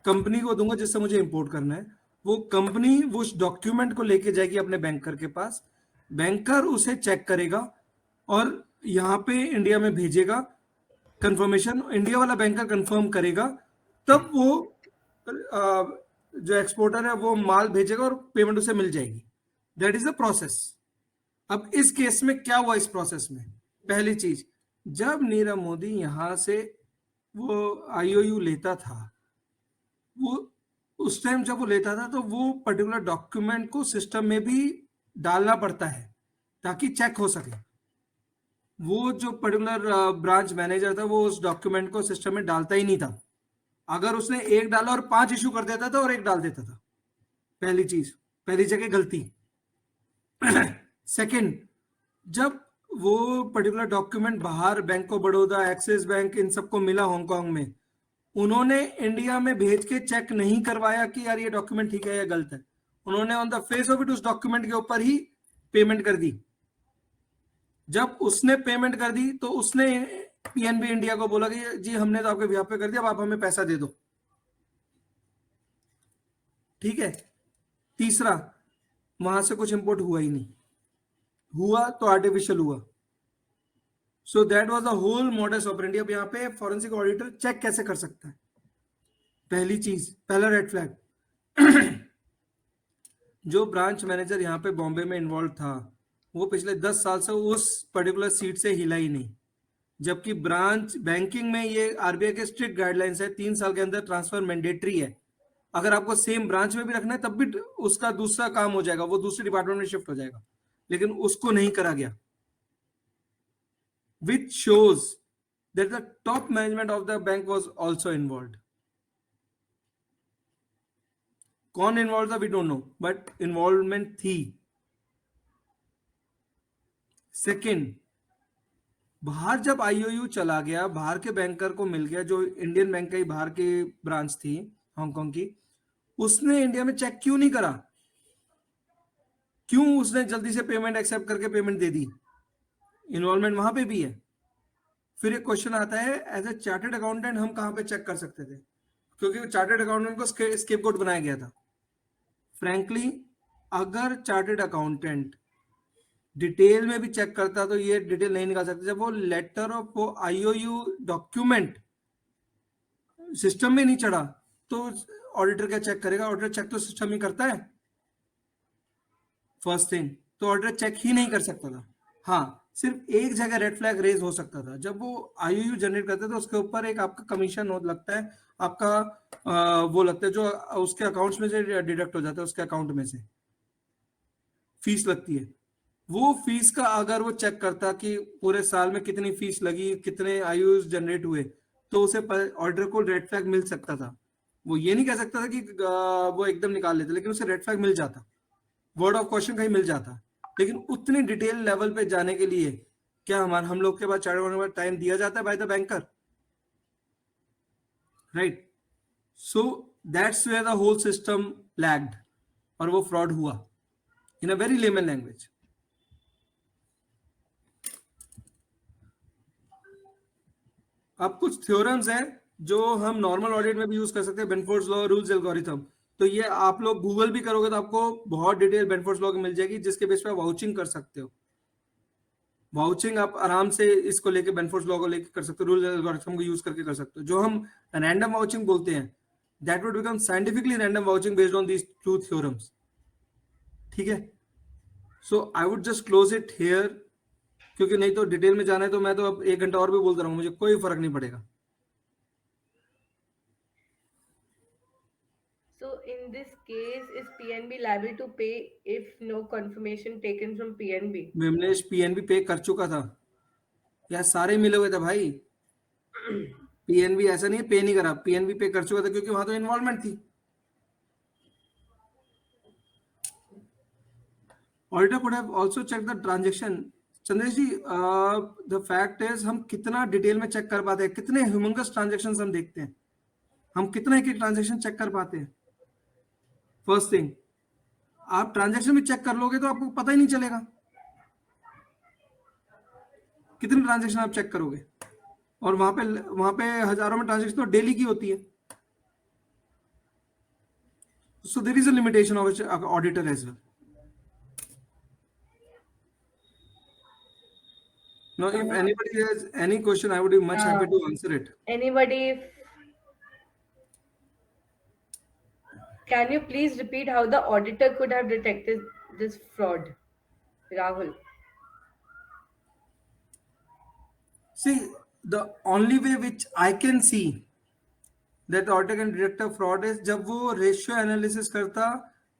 कंपनी को दूंगा जिससे मुझे इंपोर्ट करना है. वो कंपनी वो उस डॉक्यूमेंट को लेके जाएगी अपने बैंकर के पास, बैंकर उसे चेक करेगा और यहाँ पे इंडिया में भेजेगा कंफर्मेशन, इंडिया वाला बैंकर कंफर्म करेगा, तब वो जो एक्सपोर्टर है वो माल भेजेगा और पेमेंट उसे मिल जाएगी. That is the process. अब इस केस में क्या हुआ, इस प्रोसेस में पहली चीज, जब नीरव मोदी यहां से वो आईओयू लेता था, वो उस टाइम जब वो लेता था तो वो पर्टिकुलर डॉक्यूमेंट को सिस्टम में भी डालना पड़ता है. ताकि चेक हो सके। वो जो पर्टिकुलर ब्रांच मैनेजर था वो उस डॉक्यूमेंट को सिस्टम में डालता ही नहीं था। अगर उसने एक डाला और 5 इशू कर देता था और एक डाल देता था। पहली चीज, पहली जगह गलती। सेकंड, जब वो पर्टिकुलर डॉक्यूमेंट बाहर bank of Baroda, Axis bank, इन सबको मिला हांगकांग में, उन्होंने इंडिया में भेज के चेक नहीं करवाया कि यार ये डॉक्यूमेंट ठीक है या गलत है। उन्होंने on the face of it उस डॉक्यूमेंट के ऊपर ही पेमेंट कर दी। जब उसने पेमेंट कर दी तो उसने पीएनबी इंडिया को बोला कि जी हमने तो आपके बिहाफ पे कर दिया, अब आप हमें पैसा दे दो। ठीक है। तीसरा, वहां से कुछ इंपोर्ट हुआ ही नहीं, हुआ तो आर्टिफिशियल हुआ। So that was the whole modus operandi. अब यहाँ पे फॉरेंसिक ऑडिटर चेक कैसे कर सकता है? पहली चीज, पहला रेड फ्लैग, जो ब्रांच मैनेजर यहाँ पे बॉम्बे में इन्वॉल्व था वो पिछले 10 साल से उस पर्टिकुलर सीट से हिला ही नहीं। जबकि ब्रांच बैंकिंग में ये आरबीआई के स्ट्रिक्ट गाइडलाइंस है, 3 साल के अंदर ट्रांसफर मैंडेटरी है। अगर आपको सेम ब्रांच में भी रखना है तब भी उसका दूसरा काम हो जाएगा, वो दूसरे डिपार्टमेंट में शिफ्ट हो जाएगा, लेकिन उसको नहीं करा गया। which shows that the top management of the bank was also involved. कौन इन्वॉल्व था we don't know, but involvement थी। सेकेंड, बाहर जब आईओयू चला गया, बाहर के बैंकर को मिल गया, जो इंडियन बैंक की बाहर की ब्रांच थी हांगकांग की, उसने इंडिया में चेक क्यों नहीं करा? क्यों उसने जल्दी से पेमेंट एक्सेप्ट करके पेमेंट दे दी? इन्वॉल्वमेंट वहां पे भी है। फिर एक क्वेश्चन आता है, एज ए चार्टर्ड अकाउंटेंट हम कहां पे चेक कर सकते थे? क्योंकि चार्टर्ड अकाउंटेंट को स्केपगोट बनाया गया था। फ्रैंकली, अगर चार्टर्ड अकाउंटेंट डिटेल में भी चेक करता तो ये डिटेल नहीं निकाल सकते। जब वो लेटर ऑफ वो आईओयू डॉक्यूमेंट सिस्टम में नहीं चढ़ा तो ऑडिटर क्या चेक करेगा? ऑडिटर चेक तो सिस्टम ही करता है। फर्स्ट थिंग, तो ऑडिटर चेक ही नहीं कर सकता था। हाँ, सिर्फ एक जगह रेड फ्लैग रेज हो सकता था, जब वो आईओयू जनरेट करते थे उसके ऊपर एक आपका कमीशन हो लगता है, आपका वो लगता है जो उसके अकाउंट्स में से डिडक्ट हो जाता है, उसके अकाउंट में से फीस लगती है। वो फीस का अगर वो चेक करता कि पूरे साल में कितनी फीस लगी, कितने आईओयू जनरेट हुए, तो उसे ऑर्डर को रेड फ्लैग मिल सकता था। वो ये नहीं कह सकता था कि वो एकदम निकाल लेते, लेकिन उसे रेड फ्लैग मिल जाता, वर्ड ऑफ क्वेश्चन कहीं मिल जाता। लेकिन उतनी डिटेल लेवल पे जाने के लिए क्या हम लोग के पास चार्टर्ड अकाउंटेंट टाइम दिया जाता है by the banker? Right. So that's where the whole system lagged और वो फ्रॉड हुआ in a very layman language. अब कुछ थ्योरम्स हैं जो हम नॉर्मल ऑडिट में भी यूज कर सकते हैं, बेनफोर्ड्स लॉ, रूल्स, एल्गोरिथम। तो ये आप लोग गूगल भी करोगे तो आपको बहुत डिटेल बेनफोर्ड्स लॉ की मिल जाएगी, जिसके बेस पे वाउचिंग कर सकते हो। वाउचिंग आप आराम से इसको लेके बेनफोर्ड्स लॉ को लेके कर सकते हो, रूल एल्गोरिथम को यूज करके कर सकते हो। जो हम रैंडम वाउचिंग बोलते हैं, that would become scientifically random vouching based on these two theorems. ठीक है। So I would just close it here, क्योंकि नहीं तो डिटेल में जाना है तो मैं तो अब 1 घंटा और भी बोलता रहूंगा, मुझे कोई फर्क नहीं पड़ेगा। So in this case, is PNB liable to pay if no confirmation taken from PNB? Vimlesh PNB पे कर चुका था या सारे मिले हुए थे भाई। पीएनबी ऐसा नहीं पे नहीं करा, पीएनबी पे कर चुका था क्योंकि वहां तो इन्वॉल्वमेंट थी। Auditor could have also checked the transaction। Chandresh ji, the fact is हम कितना डिटेल में चेक कर पाते हैं, कितने ह्यूमंगस ट्रांजेक्शन हम देखते हैं, हम कितना एक ट्रांजेक्शन चेक कर पाते हैं। फर्स्ट थिंग, आप ट्रांजेक्शन भी चेक कर लोगे तो आपको पता ही नहीं चलेगा कितने ट्रांजेक्शन आप चेक करोगे, और वहां पे हजारों में ट्रांजेक्शन तो डेली की होती है। So there is a limitation of auditor as well. Now, if anybody has any question, I would be much happy to answer it. Anybody? Can you please repeat how the auditor could have detected this fraud, Rahul? See, the only way which I can see that the auditor can detect a fraud is जब वो ratio analysis करता,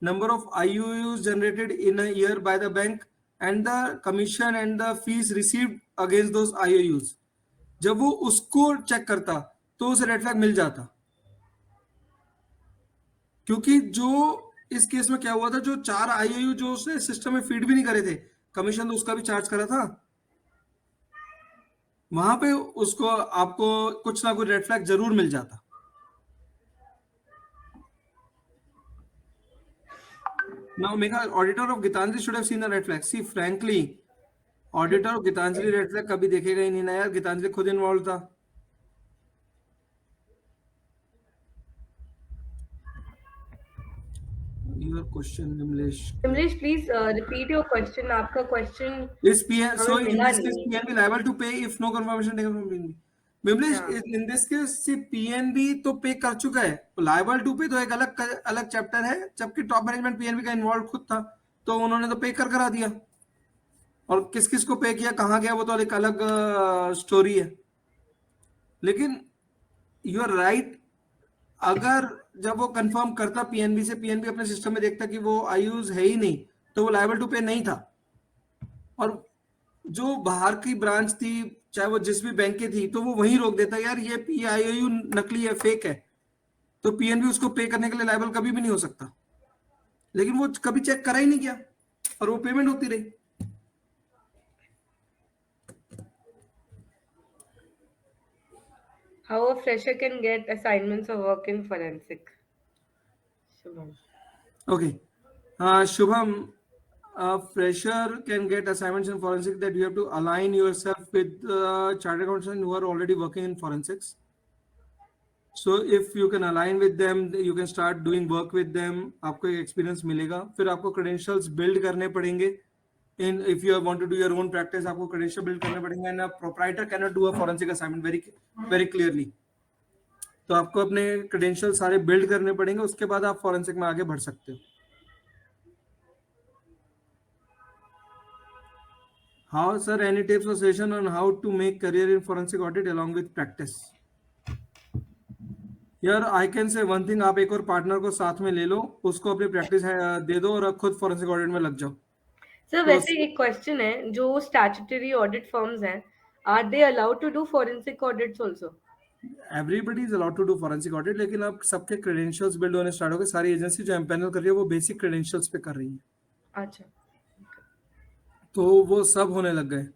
number of IOUs generated in a year by the bank and the commission and the fees received against those IOUs, जब वो उसको check करता तो उसे red flag मिल जाता, क्योंकि जो इस केस में क्या हुआ था, जो 4 IOU जो उसने सिस्टम में फीड भी नहीं करे थे, कमीशन तो उसका भी चार्ज करा था, वहां पे उसको आपको कुछ ना कुछ रेड फ्लैग जरूर मिल जाता. Now, Megha, auditor of Gitanjali should have seen the red flag. See, frankly, auditor of Gitanjali red flag कभी देखेगा ही नहीं ना यार, गीतांजलि खुद इन्वॉल्व था. Your question, Nimlesh. Simresh, please repeat your question. आपका question Is PN, so हमें in मिला this case, नहीं. PNB liable to pay if no confirmation taken from PNB? Nimlesh, हाँ. in this case, see, PNB तो पे कर चुका है, liable to pay तो एक अलग चैप्टर है, जबकि टॉप मैनेजमेंट PNB का इन्वॉल्व खुद था, तो उन्होंने तो पे करा दिया, और किस किस को पे किया, कहाँ गया, वो तो एक अलग स्टोरी है. लेकिन यू आर राइट, अगर जब वो कंफर्म करता पीएनबी से, पीएनबी अपने सिस्टम में देखता कि वो आईयूज है ही नहीं, तो वो लायबल टू पे नहीं था. और जो बाहर की ब्रांच थी, चाहे वो जिस भी बैंक की थी, तो वो वहीं रोक देता, यार ये पीआईओयू नकली है, फेक है, तो पीएनबी उसको पे करने के लिए लायबल कभी भी नहीं हो सकता. लेकिन वो कभी चेक करा ही नहीं गया, और वो पेमेंट होती रही. How a fresher can get assignments of work in forensic? Shubham. Okay. Shubham, a fresher can get assignments in forensic that you have to align yourself with chartered accountants who are already working in forensics. So if you can align with them, you can start doing work with them. आपको एक experience मिलेगा. फिर आपको credentials build करने पड़ेंगे. In if you want to do your own practice, आपको credential build करने पड़ेंगे. And a proprietor cannot do a forensic assignment very clearly. तो आपको अपने credentials सारे build करने पड़ेंगे. उसके बाद आप forensic में आगे बढ़ सकते हो. How, sir, any tips or suggestion on how to make career in forensic audit along with practice? यार I can say one thing, आप एक और पार्टनर को साथ में ले लो, उसको अपनी प्रैक्टिस दे दो और अब खुद फॉरेंसिक ऑडिट में लग जाओ. सर, तो वैसे एक क्वेश्चन है, जो स्टैट्यूटरी ऑडिट फर्म्स हैं, are they allowed to do forensic audits also? Everybody is allowed to do forensic audit, लेकिन अब सबके क्रेडेंशियल्स बिल्ड होने स्टार्ट हो गए. सारी एजेंसी जो एम्पैनल कर रही है वो बेसिक क्रेडेंशियल्स पे कर रही है. अच्छा. तो वो सब होने लग गए.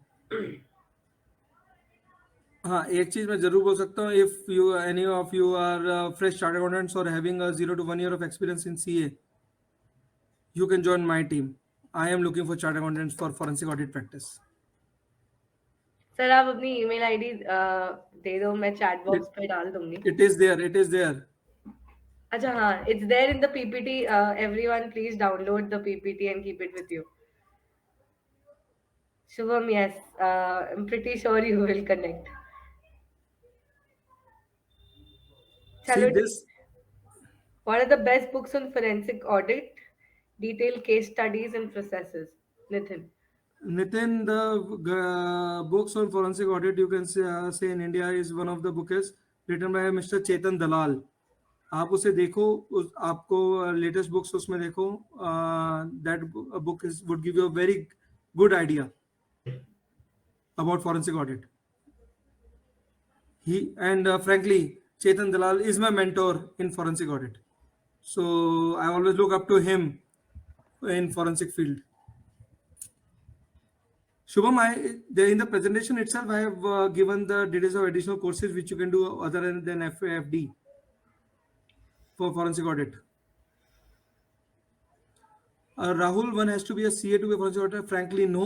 हाँ, एक चीज मैं जरूर बोल सकता हूँ, if you any of you are fresh chartered accountants और having 0 to 1 year of experience in CA, you can join my team. I am looking for chartered accountants for forensic audit practice. Sir, आप अपनी email ID दे दो, मैं chat box पे डाल दूंगी. It is there. It is there. अच्छा, हाँ, it's there in the PPT. Everyone please download the PPT and keep it with you. Shubham, yes, I'm pretty sure you will connect. See Chalo, this. what are the best books on forensic audit? Detailed case studies and processes. Nitin. Nitin, the books on forensic audit you can say in India is one of the books written by Mr. Chetan Dalal. आप उसे देखो, आपको latest books उसमें देखो. That book is would give you a very good idea about forensic audit. He and frankly, Chetan Dalal is my mentor in forensic audit. So I always look up to him in forensic field. Shubham, in the presentation itself, I have given the details of additional courses which you can do other than FAFD for forensic audit. Rahul, one has to be a CA to be a forensic auditor. Frankly, no.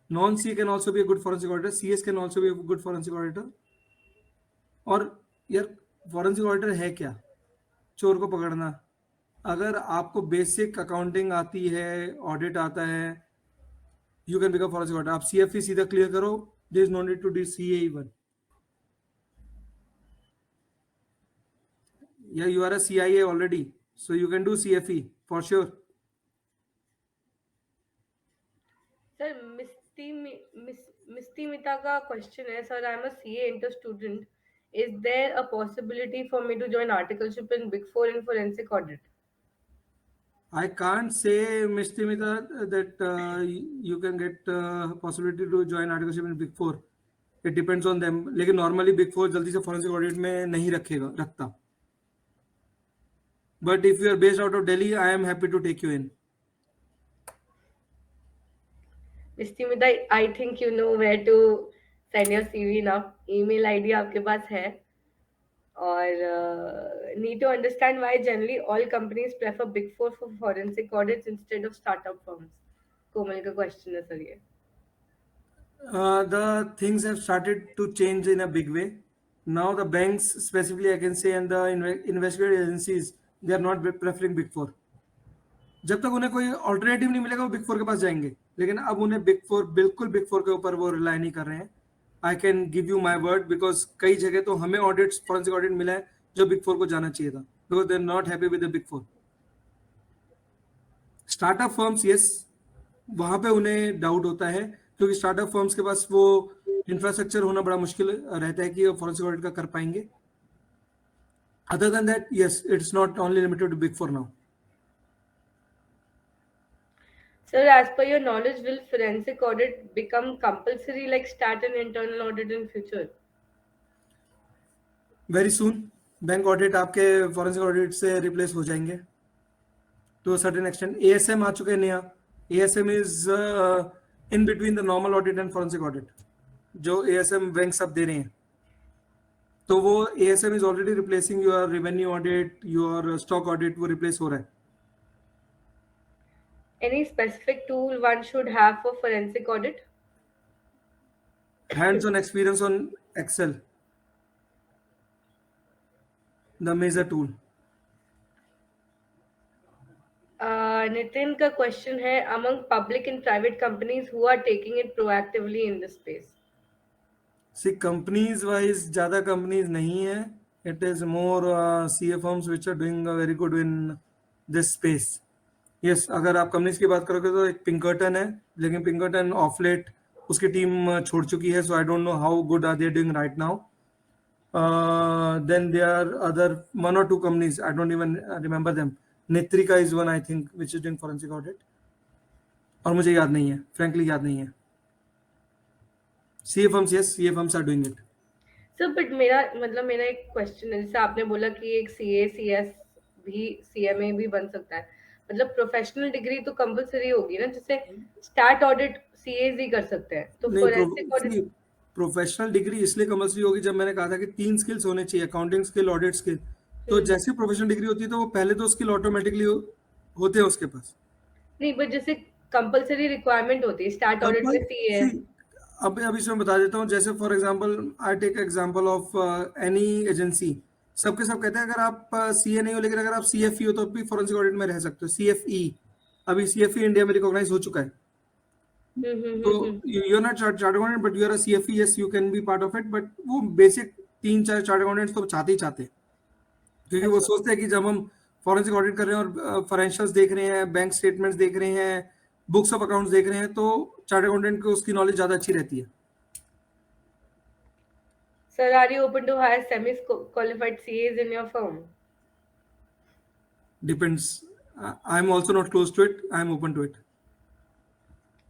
Non-CA can also be a good forensic auditor. CS can also be a good forensic auditor. और यार forensic auditor है क्या? चोर को पकड़ना. अगर आपको basic accounting आती है, ऑडिट आता है, you can become forensic auditor. आप CFE सीधा क्लियर करो. There is no need to do CA even. Yeah, you are a CIA already, so you can do CFE for sure. Sir, Misty Mita ka question है. Sir, I am a CA inter student. Is there a possibility for me to join articleship in Big Four in forensic audit? I can't say, Ms. Timita, that you can get possibility to join articleship in Big Four. It depends on them. लेकिन normally Big Four जल्दी से forensic audit में नहीं रखता. But if you are based out of Delhi, I am happy to take you in. Miss Timida, I think you know where to send your CV now. Email ID आपके पास है. Or need to understand why generally all companies prefer Big Four for forensic audits instead of startup firms. कोमल का question है sir ये. The things have started to change in a big way. Now the banks, specifically I can say, and the investigative agencies, they are not preferring Big Four. जब तक उन्हें कोई alternative नहीं मिलेगा वो बिग फोर के पास जाएंगे, लेकिन अब उन्हें बिग फोर, बिल्कुल बिग फोर के ऊपर वो रिलाई नहीं कर रहे हैं. I can give you my word, because कई जगह तो हमें ऑडिट, फॉरेंसिक ऑडिट मिला है जो बिग फोर को जाना चाहिए था, because they are not happy with the big four. Startup firms, yes, वहां पे उन्हें डाउट होता है, क्योंकि स्टार्टअप फर्म्स के पास वो इंफ्रास्ट्रक्चर होना बड़ा मुश्किल रहता है कि वो फॉरेंसिक ऑडिट का कर पाएंगे. Other than that, yes, it's not only limited to big four now. Sir, as per your knowledge, will forensic audit become compulsory like stat and internal audit in future? Very soon bank audit आपके forensic audit से replace हो जाएंगे to a certain extent. ASM आ चुके हैं नया. ASM is in between the normal audit and forensic audit, जो ASM bank सब दे रहे हैं. तो वो ASM is already replacing your revenue audit, your stock audit, वो रिप्लेस हो रहा है. Any specific tool one should have for forensic audit? Hands on experience on Excel, the major tool. Nitin का question है, among public and private companies who are taking it proactively in this space? See, companies wise ज़्यादा companies नहीं है. It is more CA firms which are doing very good in this space. Yes, अगर आप companies की बात करोगे तो एक Pinkerton है, लेकिन Pinkerton ऑफ लेट उसकी टीम छोड़ चुकी है, so I don't know how good are they doing right now. Then there are other one or two companies, I don't even remember them. Netrika is one, I think, which is doing forensic audit. और मुझे याद नहीं है, frankly याद नहीं है. CA firms, yes, CA firms are doing it. Sir but मेरा एक क्वेश्चन है, जैसे आपने बोला कि एक सीए सीएस भी सीएमए भी बन सकता है, मतलब प्रोफेशनल डिग्री तो कंपलसरी होगी ना, जैसे स्टार्ट ऑडिट सीएस ही कर सकते हैं, तो नहीं, फोरेंसिक ऑडिट. प्रोफेशनल डिग्री इसलिए कंपल्सरी होगी, जब मैंने कहा था कि 3 स्किल्स होने चाहिए, अकाउंटिंग स्किल, ऑडिट स्किल. तो जैसे प्रोफेशनल डिग्री होती है तो वो पहले तो स्किल ऑटोमेटिकली होते हैं उसके पास. नहीं, बट जैसे कंपलसरी रिक्वायरमेंट होती है स्टार्ट ऑडिट में सीए. अब इसमें बता देता हूँ. जैसे for example, I take example of any agency. सबके सब कहते हैं अगर आप सीए नहीं हो, लेकिन अगर आप सीएफई हो तो भी फॉरेंसिक ऑडिट में रह सकते हो. सीएफई, अभी सीएफई इंडिया में रिकॉग्नाइज हो चुका है. तो you are not chartered accountant but you are a CFE, yes you can be part of it. But वो बेसिक 3-4 चार्टर्ड अकाउंटेंट्स तो चाहते ही चाहते हैं, क्योंकि वो सोचते हैं कि जब हम फॉरेंसिक ऑडिट कर रहे हैं और फाइनेंशियल्स देख रहे हैं, बैंक स्टेटमेंट्स देख रहे हैं, बुक्स ऑफ अकाउंट्स देख रहे हैं, तो चार्टर्ड अकाउंटेंट को उसकी नॉलेज ज्यादा अच्छी रहती है. Sir, are you open to hire semi qualified CS in your firm? Depends. I am also not close to it. I am open to it.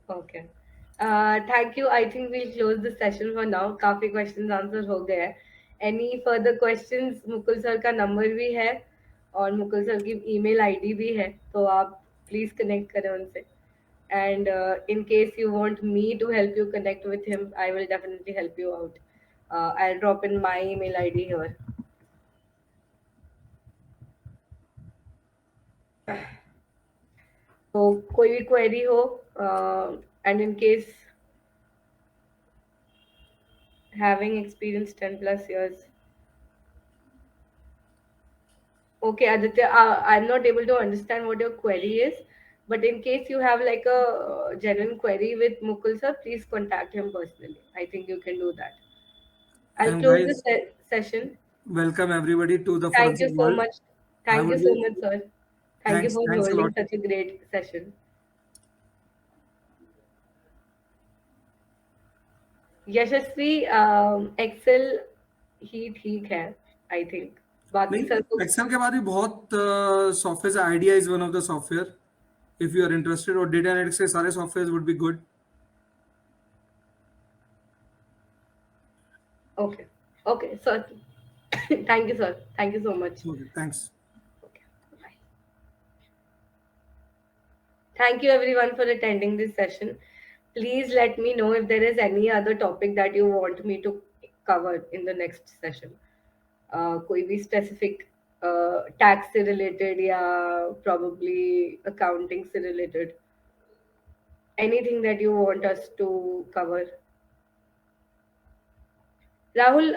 Okay. Thank you. I think we'll close the session for now. काफी questions answer हो गए हैं. Any further questions? Mukul sir का number भी है और Mukul sir की email ID भी है, तो आप please connect करें उनसे. And in case you want me to help you connect with him, I will definitely help you out. I'll drop in my email ID here. तो कोई भी query हो, and in case having experience 10 plus years. Okay, Aditya, I'm not able to understand what your query is, but in case you have like a genuine query with Mukul sir, please contact him personally. I think you can do that. I'll And close guys, the session. welcome everybody to the Thank you forensic so world. much. I Thank you would so be, much, sir. Thank you for thanks a holding lot. such a great session. Yashasvi, Excel ही ठीक है, I think. बाकी नहीं, sir को Excel के बाद भी बहुत software, idea is one of the software, if you are interested, और डेटा एनालिटिक्स के सारे software would be good. okay, okay, sir. Thank you, sir. Thank you so much. Okay, thanks. Okay, bye. Thank you everyone for attending this session. Please let me know if there is any other topic that you want me to cover in the next session. कोई भी specific tax से related या probably accounting से related, anything that you want us to cover. Rahul,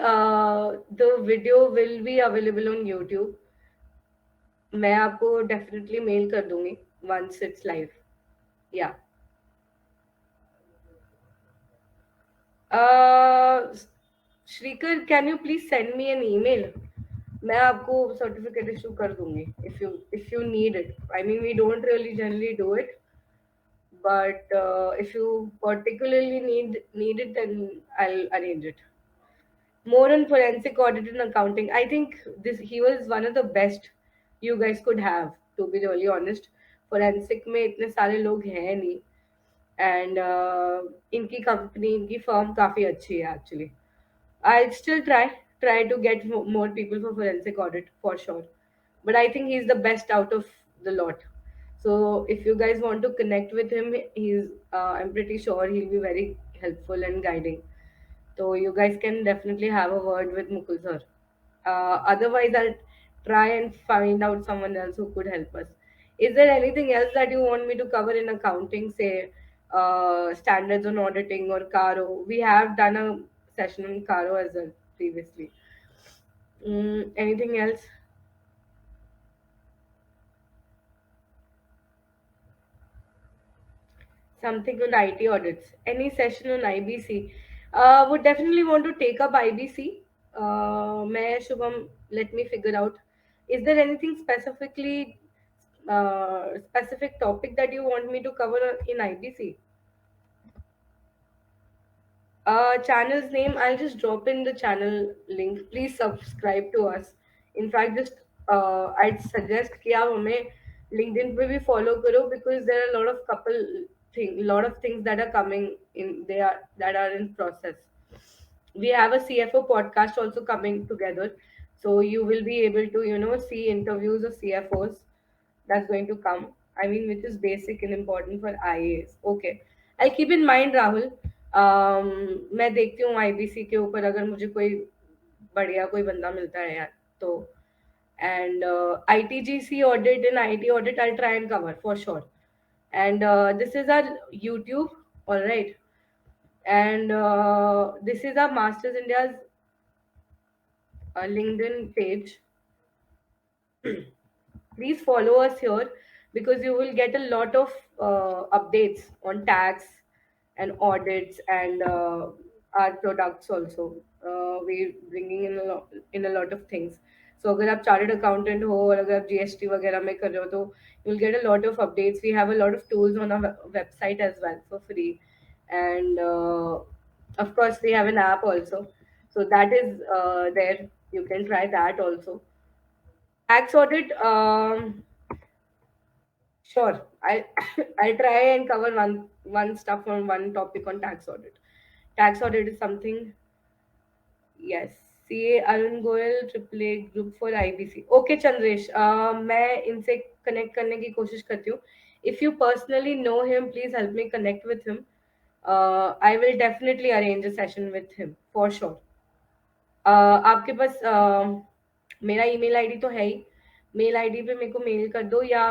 the video will be available on YouTube. मैं आपको definitely mail कर दूंगी once it's live. Yeah. Shrikar, can you please send me an email? मैं आपको certificate issue कर दूंगी if you need it. I mean, we don't really generally do it, but if you particularly need it, then I'll arrange it. More on forensic audit and accounting. I think this he was one of the best you guys could have, to be really honest. Forensic में इतने सारे लोग हैं नहीं, and इनकी company, इनकी firm काफी अच्छी है actually. I'll still try to get more people for forensic audit for sure, but I think he's the best out of the lot. So if you guys want to connect with him, I'm pretty sure he'll be very helpful and guiding. So you guys can definitely have a word with Mukul sir. Otherwise, I'll try and find out someone else who could help us. Is there anything else that you want me to cover in accounting, say standards on auditing or Caro? We have done a session on Caro as well previously. Anything else? Something on IT audits. Any session on IBC? Would definitely want to take up IBC. May Shubham, let me figure out. Is there anything specific topic that you want me to cover in IBC? Channel's name, I'll just drop in the channel link. Please subscribe to us. In fact, just I'd suggest कि आप हमें LinkedIn पे भी follow करो, because there are a lot of lot of things that are coming in. That are in process. We have a CFO podcast also coming together, so you will be able to see interviews of CFOs that's going to come. I mean, which is basic and important for IAS. Okay, I'll keep in mind, Rahul. मैं देखती हूँ IBC के ऊपर अगर मुझे कोई बढ़िया कोई बंदा मिलता है यार तो. And ITGC audit and IT audit I'll try and cover for sure. And this is our YouTube, all right. And this is our Masters India's LinkedIn page. Please follow us here, because you will get a lot of updates on tax and audits and our products also. We're bringing in a lot of things. So अगर आप chartered accountant हो और अगर आप GST वगैरह में कर रहे हो तो you'll get a lot of updates. We have a lot of tools on our website as well for free, and of course we have an app also. So that is there. You can try that also. Tax audit, sure. I'll try and cover one stuff on one topic on tax audit. Tax audit is something. Yes. CA Arun Goyal AAA group for IBC. Okay, Chandresh. मैं इनसे connect करने की कोशिश करती हूँ. If you personally know him, please help me connect with him. I will definitely arrange a session with him for sure. आपके पास मेरा email ID तो है ही. मेल आईडी पे मेरे को मेल कर दो, या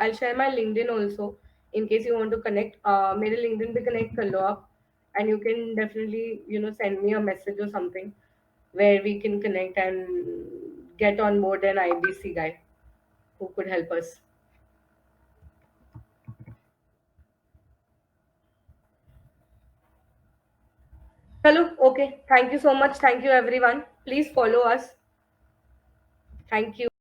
I share my LinkedIn also in case you want to connect. मेरे लिंक्डइन पे कनेक्ट कर लो आप, and you can definitely send me a message और something where we can connect and get on board an IBC guy who could help us. Hello, okay. Thank you so much. Thank you everyone. Please follow us. Thank you.